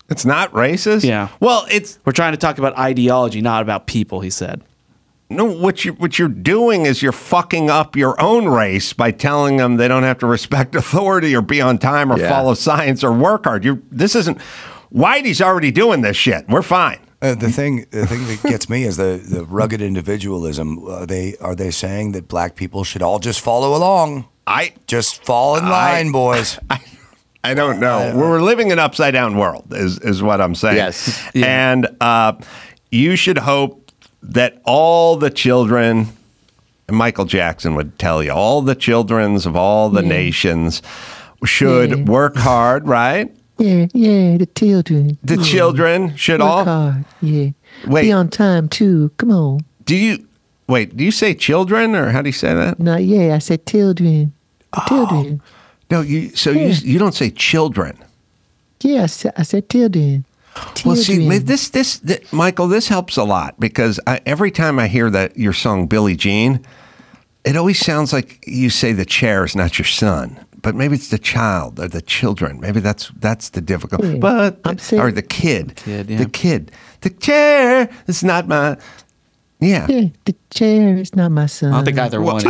It's not racist? Yeah. Well, we're trying to talk about ideology, not about people, he said. No, what you're doing is you're fucking up your own race by telling them they don't have to respect authority or be on time or follow science or work hard. This isn't... Whitey's already doing this shit. We're fine. The thing that gets me is the rugged individualism. Are they saying that black people should all just follow along? Just fall in line, boys. I don't know. We're living in an upside down world, is what I'm saying. Yes. Yeah. And you should hope that all the children, and Michael Jackson would tell you, all the childrens of all the nations should work hard, right? Yeah, the children. The children should work all hard. Yeah. Wait. Be on time too. Come on. Do you say children, or how do you say that? No, yeah, I said children. Children. No, you don't say children. Yeah, I said children. Well, see, this Michael, this helps a lot because every time I hear that your song Billie Jean, it always sounds like you say the chair is not your son, but maybe it's the child or the children. Maybe that's the difficult. Yeah, or the kid, the chair is not my. Yeah. Yeah, the chair is not my son. I don't think either one.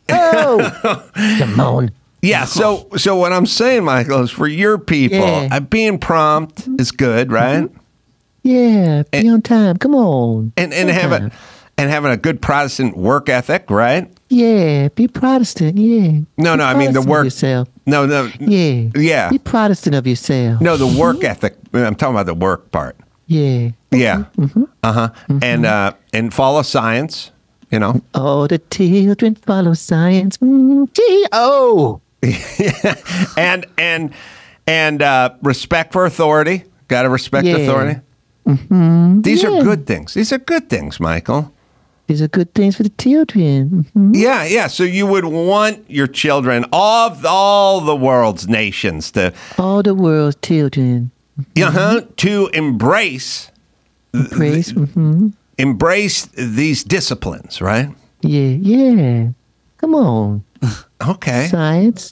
Oh, come on. Yeah, so what I'm saying, Michael, is for your people, being prompt is good, right? Yeah, be on time. Come on. And having a good Protestant work ethic, right? Yeah, be Protestant. Yeah. No, I mean the Protestant of work. yourself. No. Yeah. Be Protestant of yourself. No, the work ethic. I'm talking about the work part. Yeah. Yeah. And follow science. You know. All the children follow science. G-O. and respect for authority. Got to respect authority. These are good things. These are good things, Michael. These are good things for the children. Yeah. So you would want your children of all the world's nations to all the world's children to embrace embrace these disciplines, right? Yeah. Come on. Okay. Science.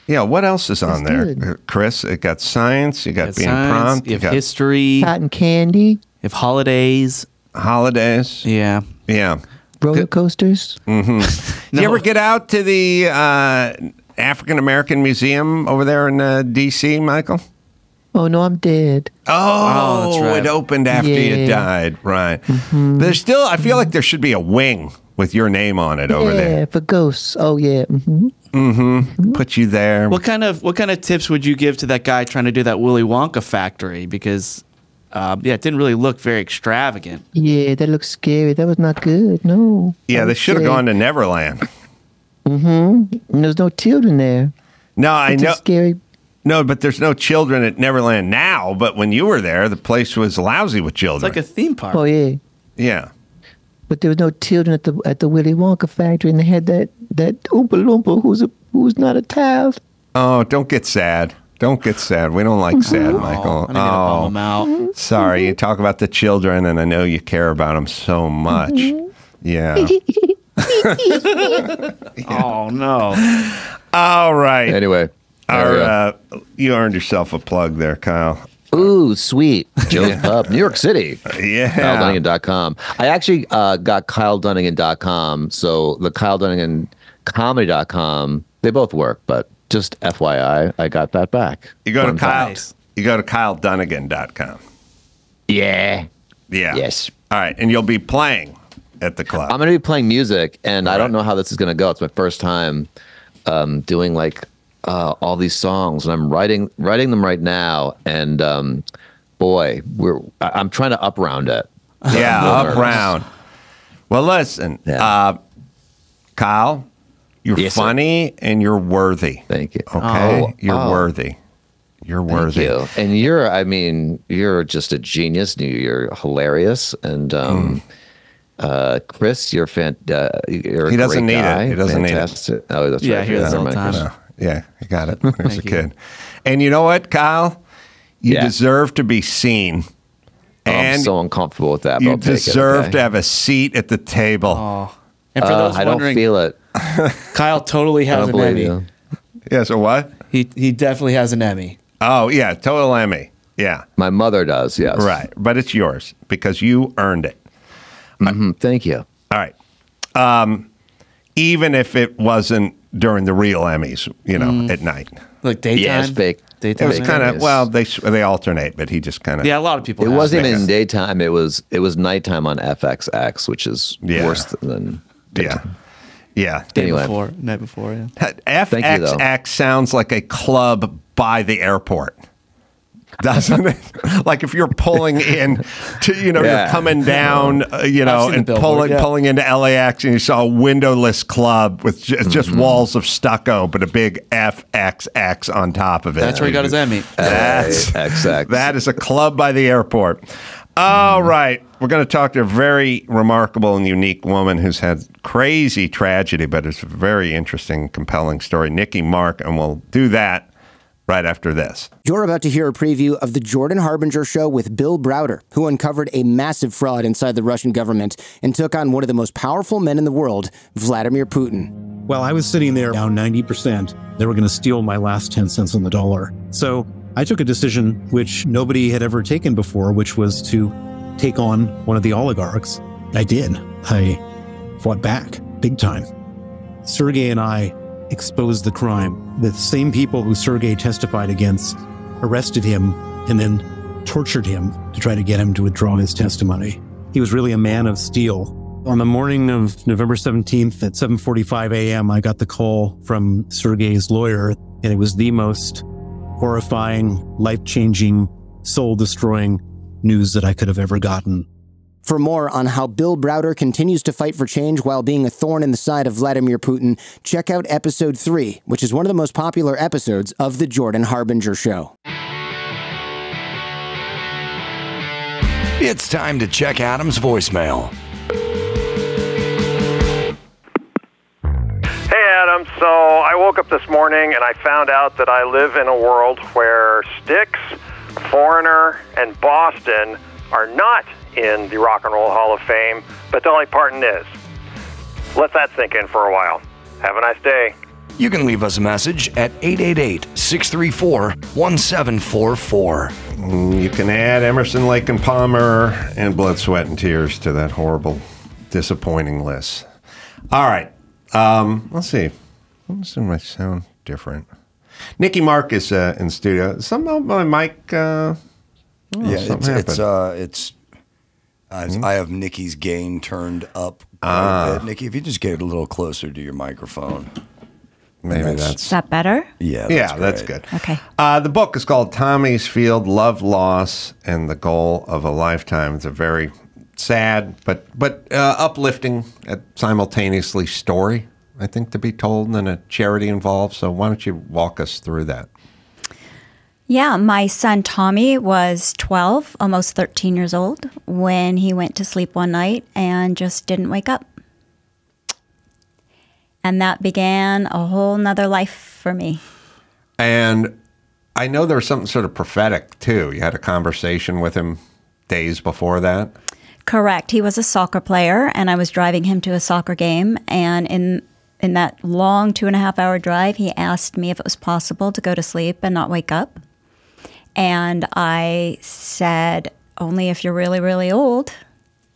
Yeah, what else is on there, good. Chris? It got science, you got being science, prompt, you have history, cotton candy, you have holidays. Yeah. Roller coasters. Did you ever get out to the African American Museum over there in D.C., Michael? Oh, no, I'm dead. Oh, that's right. It opened after you died, right. There's still, I feel like there should be a wing with your name on it over there. Yeah, for ghosts. Oh, yeah. Put you there. What kind of tips would you give to that guy trying to do that Willy Wonka Factory? Because it didn't really look very extravagant. Yeah, that looks scary. That was not good. No. Yeah, they should have gone to Neverland. And there's no children there. No, I know. Scary. No, but there's no children at Neverland now. But when you were there, the place was lousy with children. It's like a theme park. Oh, yeah. Yeah. But there was no children at the Willy Wonka factory, and they had that Oompa Loompa who's not a child. Oh, don't get sad. Don't get sad. We don't like sad, Michael. I'm gonna bum out. Sorry. You talk about the children, and I know you care about them so much. Yeah. Oh no. All right. Anyway, you earned yourself a plug there, Kyle. Ooh, sweet. Joe's Pub, New York City. Yeah. KyleDunnigan.com. I actually got KyleDunnigan.com. So the KyleDunniganComedy.com, they both work, but just FYI, I got that back. You go to KyleDunnigan.com. Yeah. Yeah. Yes. All right. And you'll be playing at the club. I'm going to be playing music, and I don't know how this is going to go. It's my first time doing like all these songs, and I'm writing them right now. And boy, I'm trying to up round it. Yeah, up round. Well, listen, Kyle, you're funny and you're worthy. Thank you. Okay, you're worthy. You're worthy. Thank you. And you're just a genius. You're hilarious. And Chris, you're you're he doesn't need guy. it. He doesn't Fantastic. need it. Oh, that's right. Yeah, he does all the time. No. Yeah, you got it. When he was a kid. And you know what, Kyle? You deserve to be seen. And I'm so uncomfortable with that. But You deserve to have a seat at the table. Oh. And for those I wondering, don't feel it. Kyle totally has an Emmy. Yeah, so what? He definitely has an Emmy. Oh, yeah, total Emmy. Yeah. My mother does, yes. Right, but it's yours because you earned it. Thank you. All right. Even if it wasn't during the real Emmys, at night. Like daytime? Yes, Daytime. It was kind of, well, they alternate, but he just kind of. Yeah, a lot of people It have wasn't that. even daytime. It was nighttime on FXX, which is worse than daytime. Yeah. Night before, yeah. FXX sounds like a club by the airport. Doesn't it? Like if you're pulling in to, you're coming down, and pulling into LAX and you saw a windowless club with just walls of stucco, but a big FXX on top of it. That's where he got his Emmy. That is a club by the airport. All right. We're going to talk to a very remarkable and unique woman who's had crazy tragedy, but it's a very interesting, compelling story. Nikki Mark, and we'll do that right after this. You're about to hear a preview of The Jordan Harbinger Show with Bill Browder, who uncovered a massive fraud inside the Russian government and took on one of the most powerful men in the world, Vladimir Putin. While I was sitting there down 90%, they were going to steal my last 10 cents on the dollar. So I took a decision which nobody had ever taken before, which was to take on one of the oligarchs I did. I fought back, big time. Sergei and I exposed the crime. The same people who Sergei testified against arrested him and then tortured him to try to get him to withdraw his testimony. He was really a man of steel. On the morning of November 17th at 7:45 a.m., I got the call from Sergei's lawyer, and it was the most horrifying, life-changing, soul-destroying news that I could have ever gotten. For more on how Bill Browder continues to fight for change while being a thorn in the side of Vladimir Putin, check out episode 3, which is one of the most popular episodes of The Jordan Harbinger Show. It's time to check Adam's voicemail. Hey Adam, so I woke up this morning and I found out that I live in a world where Styx, Foreigner, and Boston are not in the Rock and Roll Hall of Fame, but Dolly Parton is. Let that sink in for a while. Have a nice day. You can leave us a message at 888-634-1744. You can add Emerson, Lake and Palmer and Blood, Sweat, and Tears to that horrible, disappointing list. All right. Let's see. Let's see my sound different. Nikki Mark is in studio. Somehow my mic. I have Nikki's gain turned up quite a bit. Nikki, if you just get a little closer to your microphone. Maybe Is that better? Yeah, that's good. Okay. The book is called Tommy's Field, Love, Loss, and the Goal of a Lifetime. It's a very sad but uplifting simultaneously story, I think, to be told, and a charity involved. So why don't you walk us through that? Yeah, my son Tommy was 12, almost 13 years old, when he went to sleep one night and just didn't wake up. And that began a whole nother life for me. And I know there was something sort of prophetic, too. You had a conversation with him days before that? Correct. He was a soccer player, and I was driving him to a soccer game. And in that long 2.5-hour drive, he asked me if it was possible to go to sleep and not wake up. And I said, only if you're really, really old.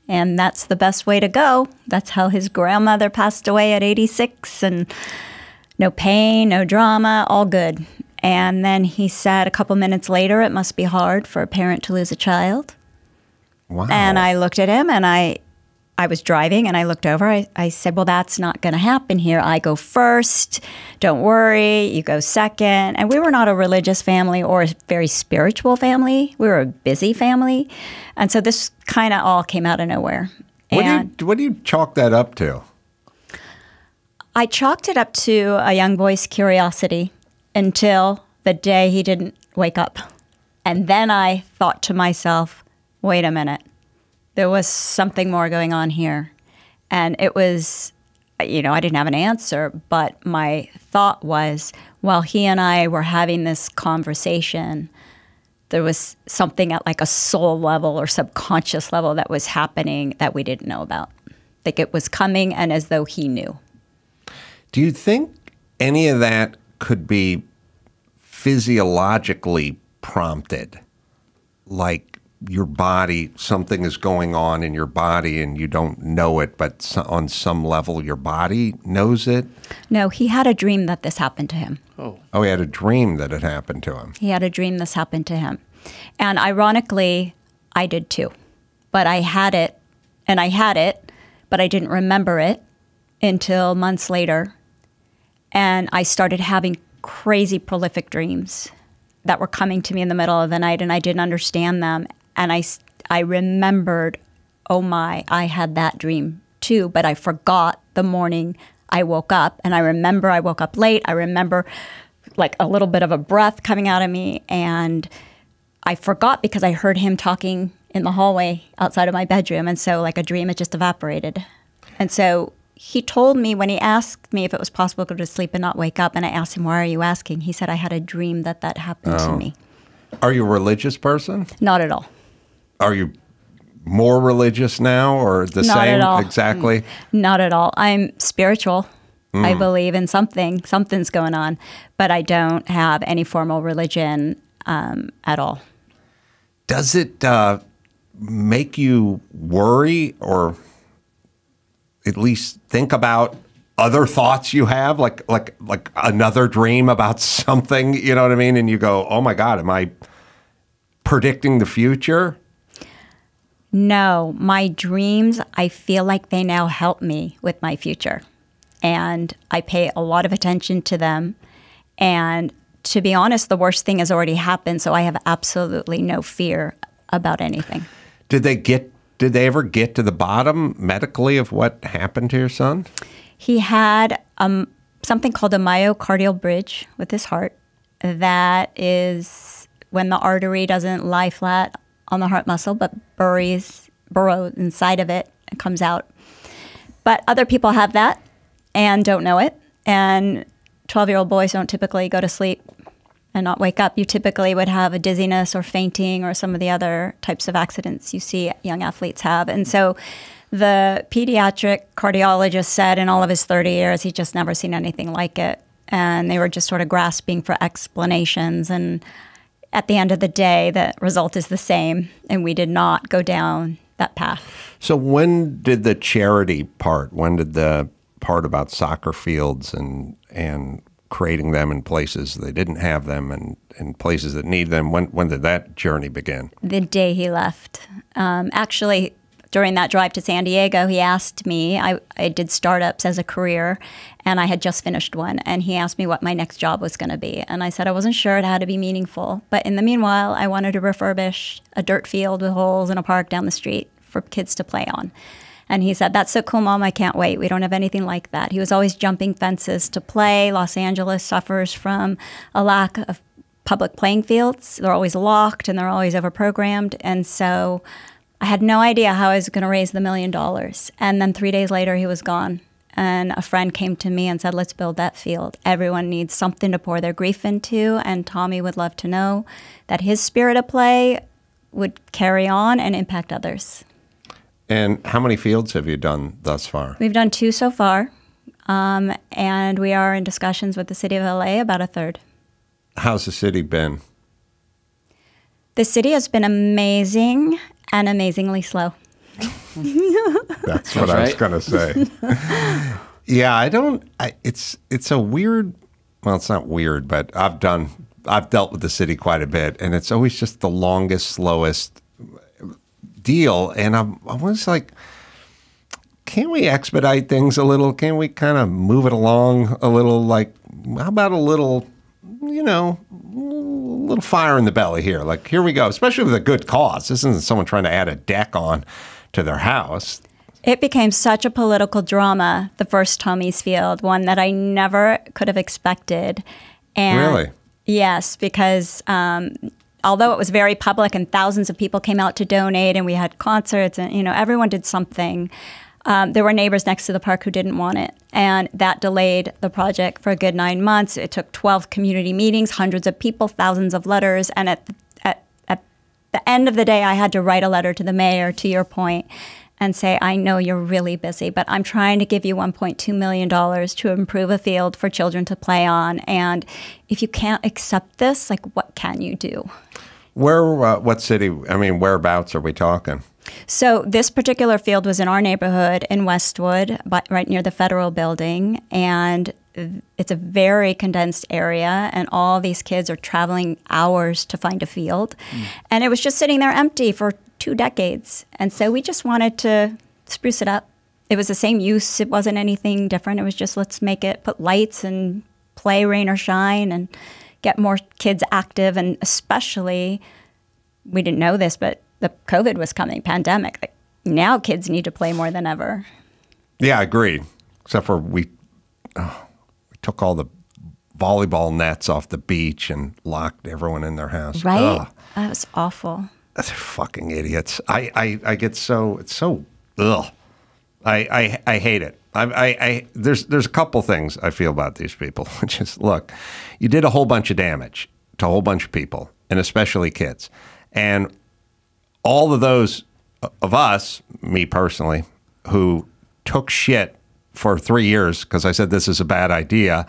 And that's the best way to go. That's how his grandmother passed away at 86. And no pain, no drama, all good. And then he said a couple minutes later, it must be hard for a parent to lose a child. Wow. And I looked at him, and I was driving, and I looked over. I said, well, that's not going to happen here. I go first. Don't worry. You go second. And we were not a religious family or a very spiritual family. We were a busy family. And so this kind of all came out of nowhere. What do you chalk that up to? I chalked it up to a young boy's curiosity until the day he didn't wake up. And then I thought to myself, wait a minute. There was something more going on here. And it was, I didn't have an answer, but my thought was, while he and I were having this conversation, there was something at like a soul level or subconscious level that was happening that we didn't know about. Like it was coming, and as though he knew. Do you think any of that could be physiologically prompted? Like, your body, something is going on in your body and you don't know it, but on some level your body knows it? No, he had a dream that this happened to him. Oh, he had a dream that it happened to him. He had a dream this happened to him. And ironically, I did too. But I had it, but I didn't remember it until months later. And I started having crazy prolific dreams that were coming to me in the middle of the night, and I didn't understand them. And I remembered, oh my, I had that dream too, but I forgot the morning I woke up. And I remember I woke up late. I remember like a little bit of a breath coming out of me. And I forgot because I heard him talking in the hallway outside of my bedroom. And so like a dream had just evaporated. And so he told me when he asked me if it was possible to go to sleep and not wake up, and I asked him, why are you asking? He said, I had a dream that happened to me. Are you a religious person? Not at all. Are you more religious now or the Not same at all. exactly? Not at all. I'm spiritual. I believe in something. Something's going on. But I don't have any formal religion at all. Does it make you worry or at least think about other thoughts you have, like another dream about something, you know what I mean? And you go, oh my God, am I predicting the future? No, my dreams, I feel like they now help me with my future. And I pay a lot of attention to them. And to be honest, the worst thing has already happened, so I have absolutely no fear about anything. Did they ever get to the bottom medically of what happened to your son? He had something called a myocardial bridge with his heart. That is when the artery doesn't lie flat on the heart muscle, but burrows inside of it and comes out. But other people have that and don't know it. And 12-year-old boys don't typically go to sleep and not wake up. You typically would have a dizziness or fainting or some of the other types of accidents you see young athletes have. And so the pediatric cardiologist said in all of his 30 years, he'd just never seen anything like it. And they were just sort of grasping for explanations. And at the end of the day, the result is the same. And we did not go down that path. So when did the charity part, when did the part about soccer fields and creating them in places they didn't have them and in places that need them, when did that journey begin? The day he left. Actually, during that drive to San Diego, he asked me, I did startups as a career, and I had just finished one, and he asked me what my next job was going to be. And I said I wasn't sure it had to be meaningful. But in the meanwhile, I wanted to refurbish a dirt field with holes in a park down the street for kids to play on. And he said, that's so cool, Mom, I can't wait. We don't have anything like that. He was always jumping fences to play. Los Angeles suffers from a lack of public playing fields. They're always locked and they're always overprogrammed. And so I had no idea how I was going to raise the $1 million. And then 3 days later, he was gone. And a friend came to me and said, let's build that field. Everyone needs something to pour their grief into. And Tommy would love to know that his spirit of play would carry on and impact others. And how many fields have you done thus far? We've done 2 so far. And we are in discussions with the city of LA about a third. How's the city been? The city has been amazing and amazingly slow. That's what I was going to say. Yeah, it's a weird, well, it's not weird, but I've dealt with the city quite a bit, and it's always just the longest, slowest deal. And I was like, can't we expedite things a little? Can we kind of move it along a little? Like, how about a little, you know, a little fire in the belly here? Like, here we go, especially with a good cause. This isn't someone trying to add a deck on to their house. It became such a political drama, the first Tommy's Field, one that I never could have expected. And really? Yes, because although it was very public and thousands of people came out to donate and we had concerts and, you know, everyone did something, there were neighbors next to the park who didn't want it. And that delayed the project for a good 9 months. It took 12 community meetings, hundreds of people, thousands of letters. And at the end of the day, I had to write a letter to the mayor, to your point, and say, I know you're really busy, but I'm trying to give you $1.2 million to improve a field for children to play on. And if you can't accept this, like, what can you do? What city, I mean, whereabouts are we talking? So this particular field was in our neighborhood in Westwood, right near the Federal Building. And it's a very condensed area, and all these kids are traveling hours to find a field. And it was just sitting there empty for 2 decades. And so we just wanted to spruce it up. It was the same use. It wasn't anything different. It was just, let's make it, put lights and play rain or shine and get more kids active. And especially, we didn't know this, but the COVID was coming, pandemic. Like, now kids need to play more than ever. Yeah, I agree. Except for we took all the volleyball nets off the beach and locked everyone in their house. Right? Ugh. That was awful. They're fucking idiots. I get so, it's so, ugh. I hate it. There's a couple things I feel about these people, which is, look, you did a whole bunch of damage to a whole bunch of people, and especially kids. And all of those of us, me personally, who took shit for 3 years because I said this is a bad idea,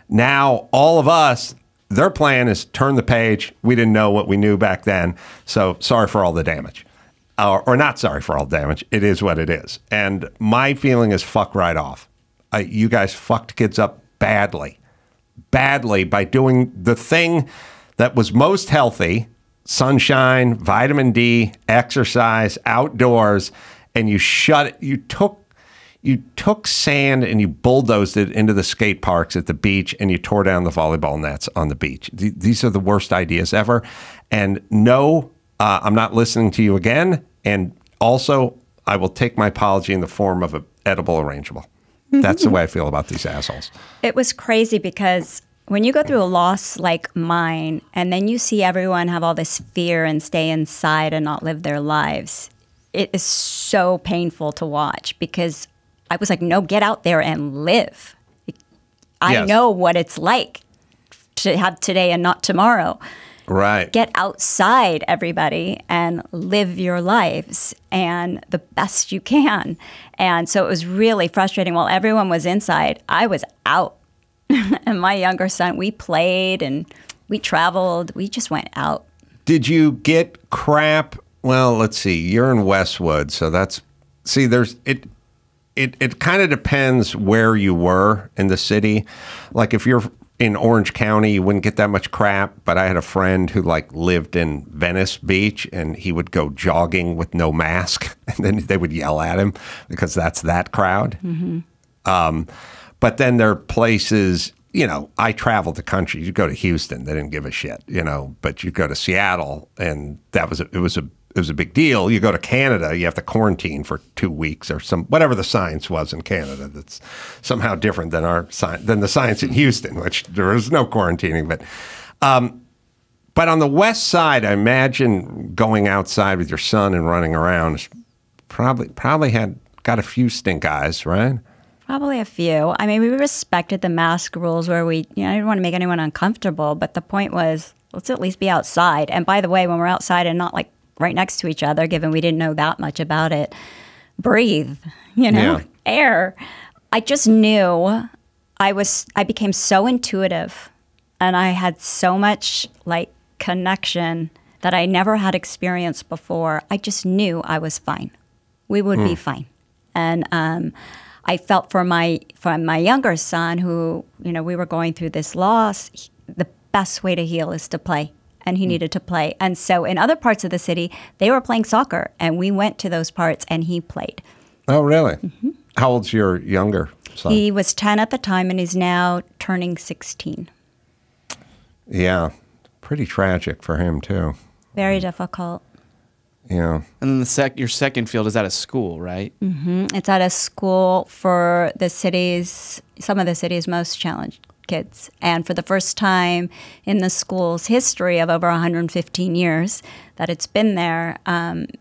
now all of us, their plan is turn the page. We didn't know what we knew back then, so sorry for all the damage. or not sorry for all damage. It is what it is. And my feeling is fuck right off. You guys fucked kids up badly by doing the thing that was most healthy, sunshine, vitamin D, exercise, outdoors, and you took sand and you bulldozed it into the skate parks at the beach, and you tore down the volleyball nets on the beach. These are the worst ideas ever. And no, I'm not listening to you again. And also, I will take my apology in the form of an edible arrangeable. That's the way I feel about these assholes. It was crazy because when you go through a loss like mine, and then you see everyone have all this fear and stay inside and not live their lives, it is so painful to watch because I was like, no, get out there and live. I know what it's like to have today and not tomorrow. Right. Get outside, everybody, and live your lives and the best you can. And so it was really frustrating. While everyone was inside, I was out. And my younger son, we played and we traveled. We just went out. Did you get crap? Well, let's see. You're in Westwood, so that's... See, there's... It kind of depends where you were in the city. Like if you're in Orange County, you wouldn't get that much crap. But I had a friend who like lived in Venice Beach, and he would go jogging with no mask, and then they would yell at him because that's that crowd. But then there are places, you know, I traveled the country. You go to Houston, they didn't give a shit, you know. But you go to Seattle, and it was a big deal. You go to Canada, you have to quarantine for 2 weeks or whatever the science was in Canada. That's somehow different than the science in Houston, which there is no quarantining. But on the west side, I imagine going outside with your son and running around probably got a few stink eyes, right? Probably a few. I mean, we respected the mask rules where I didn't want to make anyone uncomfortable, but the point was, let's at least be outside. And by the way, when we're outside and not like right next to each other, given we didn't know that much about it, breathe, air. I just knew I became so intuitive, and I had so much like connection that I never had experienced before. I just knew I was fine. We would be fine. And I felt for my younger son who, we were going through this loss, the best way to heal is to play. And he needed to play. And so in other parts of the city, they were playing soccer. And we went to those parts and he played. Oh, really? Mm-hmm. How old's your younger son? He was 10 at the time and he's now turning 16. Yeah. Pretty tragic for him, too. Very difficult. Yeah. And then your second field is at a school, right? Mm-hmm. It's at a school for some of the city's most challenged kids. And for the first time in the school's history of over 115 years that it's been there,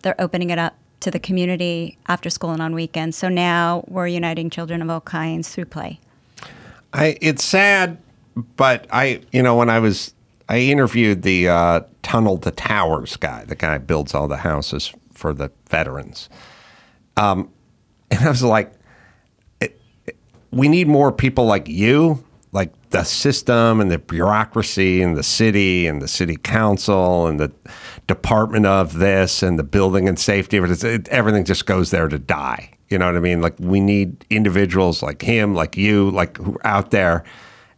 they're opening it up to the community after school and on weekends. So now we're uniting children of all kinds through play. It's sad, but when I interviewed the Tunnel to Towers guy, the guy who builds all the houses for the veterans. And I was like, we need more people like you, like the system and the bureaucracy and the city council and the department of this and the building and safety. Everything just goes there to die. You know what I mean? Like we need individuals like him, like you, like who are out there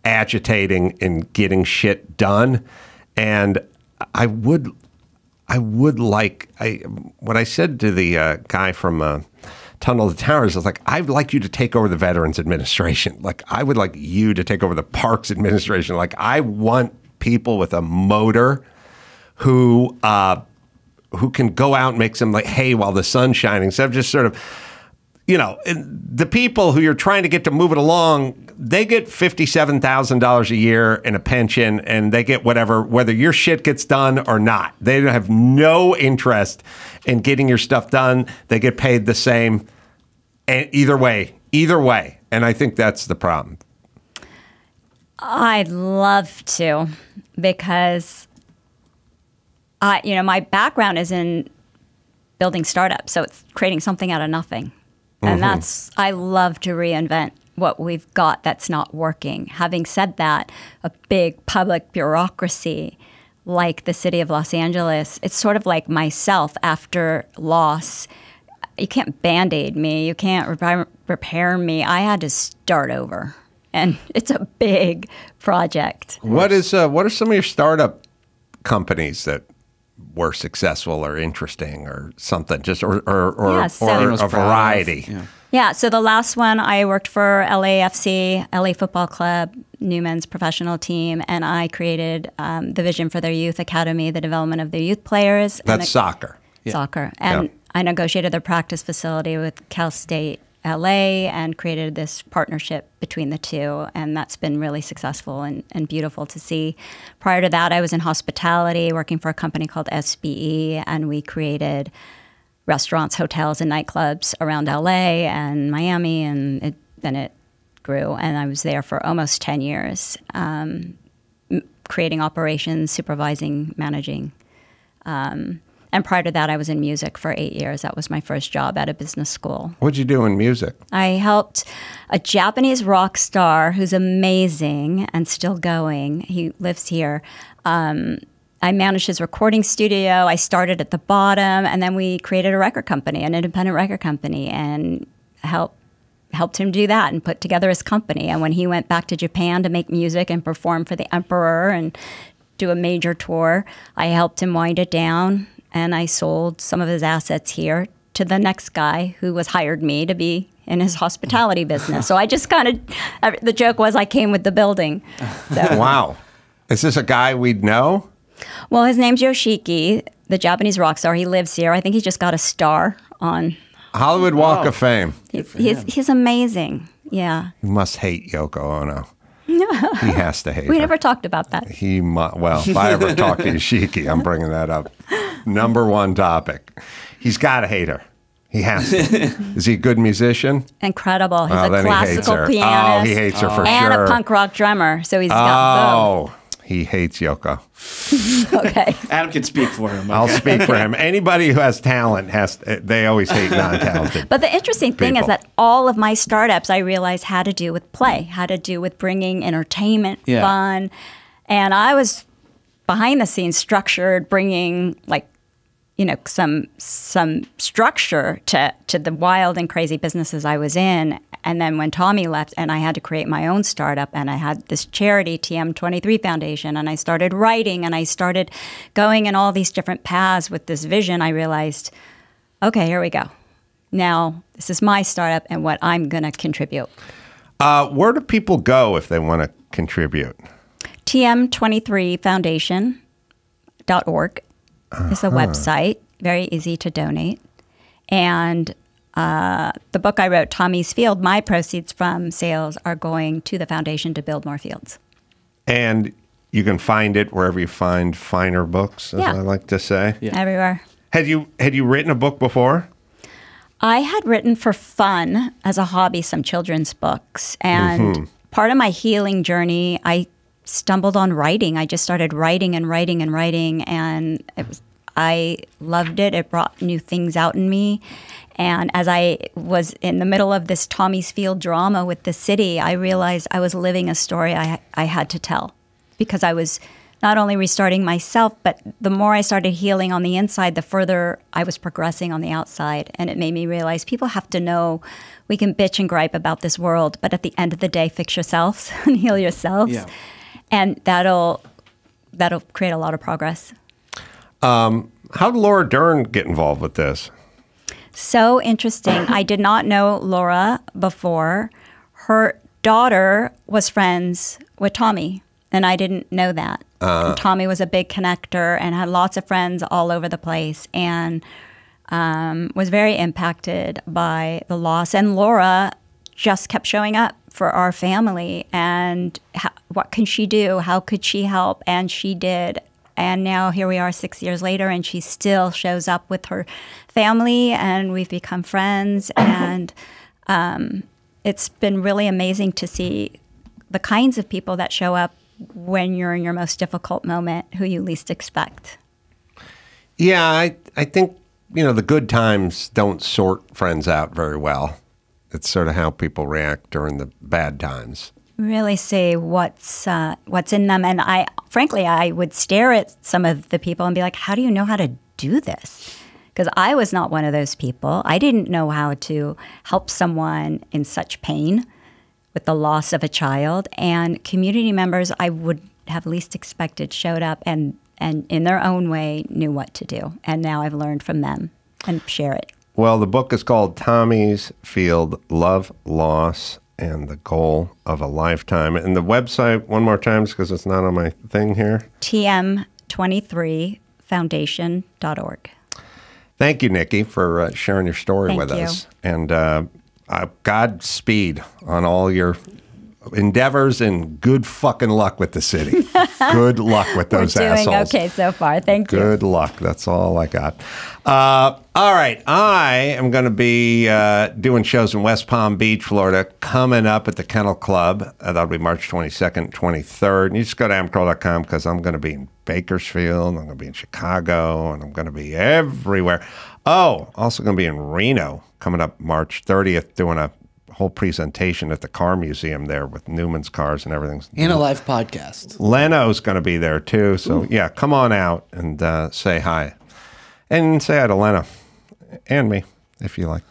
agitating and getting shit done. And what I said to the guy from Tunnel to Towers is like, I'd like you to take over the Veterans Administration. Like, I would like you to take over the Parks Administration. Like, I want people with a motor who can go out and make some like hay while the sun's shining. Instead of just sort of, the people who you're trying to get to move it along, they get $57,000 a year in a pension, and they get whether your shit gets done or not. They have no interest in getting your stuff done. They get paid the same. And either way. And I think that's the problem. I'd love to, because my background is in building startups, so it's creating something out of nothing. And I love to reinvent what we've got that's not working. Having said that, a big public bureaucracy like the city of Los Angeles. It's sort of like myself after loss. You can't Band-Aid me. You can't repair me. I had to start over. And it's a big project. What are some of your startup companies that were successful or interesting or something, just or a variety? Yeah, so the last one, I worked for LAFC, LA Football Club, new men's professional team, and I created the vision for their youth academy, the development of their youth players. That's soccer. Soccer. And I negotiated their practice facility with Cal State LA and created this partnership between the two, and that's been really successful and beautiful to see. Prior to that, I was in hospitality, working for a company called SBE, and we created restaurants, hotels, and nightclubs around LA and Miami, and then it grew. And I was there for almost 10 years, creating operations, supervising, managing. And prior to that, I was in music for 8 years. That was my first job at a business school. What'd you do in music? I helped a Japanese rock star who's amazing and still going. He lives here. I managed his recording studio. I started at the bottom, and then we created a record company, an independent record company, and helped him do that and put together his company. And when he went back to Japan to make music and perform for the emperor and do a major tour, I helped him wind it down, and I sold some of his assets here to the next guy who was hired me to be in his hospitality business. So I just the joke was I came with the building. So. Wow. Is this a guy we'd know? Well, his name's Yoshiki, the Japanese rock star. He lives here. I think he just got a star on Hollywood Walk of Fame. He's amazing. Yeah. He must hate Yoko Ono. He has to hate her. We never talked about that. Well, if I ever talk to Yoshiki, I'm bringing that up. Number one topic. He's got to hate her. He has to. Is he a good musician? Incredible. He's a classical pianist. Oh, he hates her for sure. And a punk rock drummer. So he's got both. He hates Yoko. Okay. Adam can speak for him. Okay? I'll speak for him. Anybody who has talent they always hate non-talented. But the interesting thing is that all of my startups, I realized, had to do with play, had to do with bringing entertainment, fun. And I was behind the scenes structured, bringing some structure to the wild and crazy businesses I was in. And then when Tommy left and I had to create my own startup, and I had this charity, TM23 Foundation, and I started writing and I started going in all these different paths with this vision, I realized, okay, here we go. Now this is my startup and what I'm going to contribute. Where do people go if they want to contribute? TM23foundation.org is the website. Very easy to donate. And the book I wrote, Tommy's Field, my proceeds from sales are going to the foundation to build more fields. And you can find it wherever you find finer books, as I like to say. Yeah. Everywhere. Had you written a book before? I had written for fun as a hobby some children's books. And part of my healing journey, I stumbled on writing. I just started writing and writing and writing, and I loved it. It brought new things out in me. And as I was in the middle of this Tommy's Field drama with the city, I realized I was living a story I had to tell, because I was not only restarting myself, but the more I started healing on the inside, the further I was progressing on the outside. And it made me realize people have to know we can bitch and gripe about this world, but at the end of the day, fix yourselves and heal yourselves. Yeah. And that'll create a lot of progress. How did Laura Dern get involved with this? So interesting. I did not know Laura before. Her daughter was friends with Tommy, and I didn't know that. And Tommy was a big connector and had lots of friends all over the place, and was very impacted by the loss. And Laura just kept showing up for our family. And what can she do? How could she help? And she did. And now here we are 6 years later, and she still shows up with her family, and we've become friends. And it's been really amazing to see the kinds of people that show up when you're in your most difficult moment, who you least expect. Yeah, I think, the good times don't sort friends out very well. It's sort of how people react during the bad times. really see what's in them. And frankly, I would stare at some of the people and be like, how do you know how to do this? Because I was not one of those people. I didn't know how to help someone in such pain with the loss of a child. And community members I would have least expected showed up and in their own way knew what to do. And now I've learned from them and share it. Well, the book is called Tommy's Field, Love, Loss, and the Goal of a Lifetime. And the website, one more time, because it's not on my thing here. TM23foundation.org. Thank you, Nikki, for sharing your story Thank with you. us. And Godspeed on all your endeavors and good fucking luck with the city. Good luck with those We're doing assholes. okay so far. Thank you. Good luck. That's all I got. All right. I am going to be doing shows in West Palm Beach, Florida, coming up at the Kennel Club. That'll be March 22nd, 23rd. And you just go to amcroll.com because I'm going to be in Bakersfield, I'm going to be in Chicago, and I'm going to be everywhere. Oh, also going to be in Reno coming up March 30th doing a whole presentation at the car museum there with Newman's cars and everything. And a live podcast. Leno's going to be there too. So yeah, come on out and say hi. And say hi to Leno and me, if you like.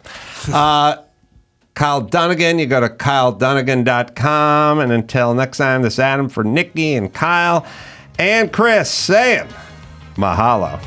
Kyle Dunnigan, you go to kyledunnigan.com. And until next time, this is Adam for Nikki and Kyle and Chris saying mahalo.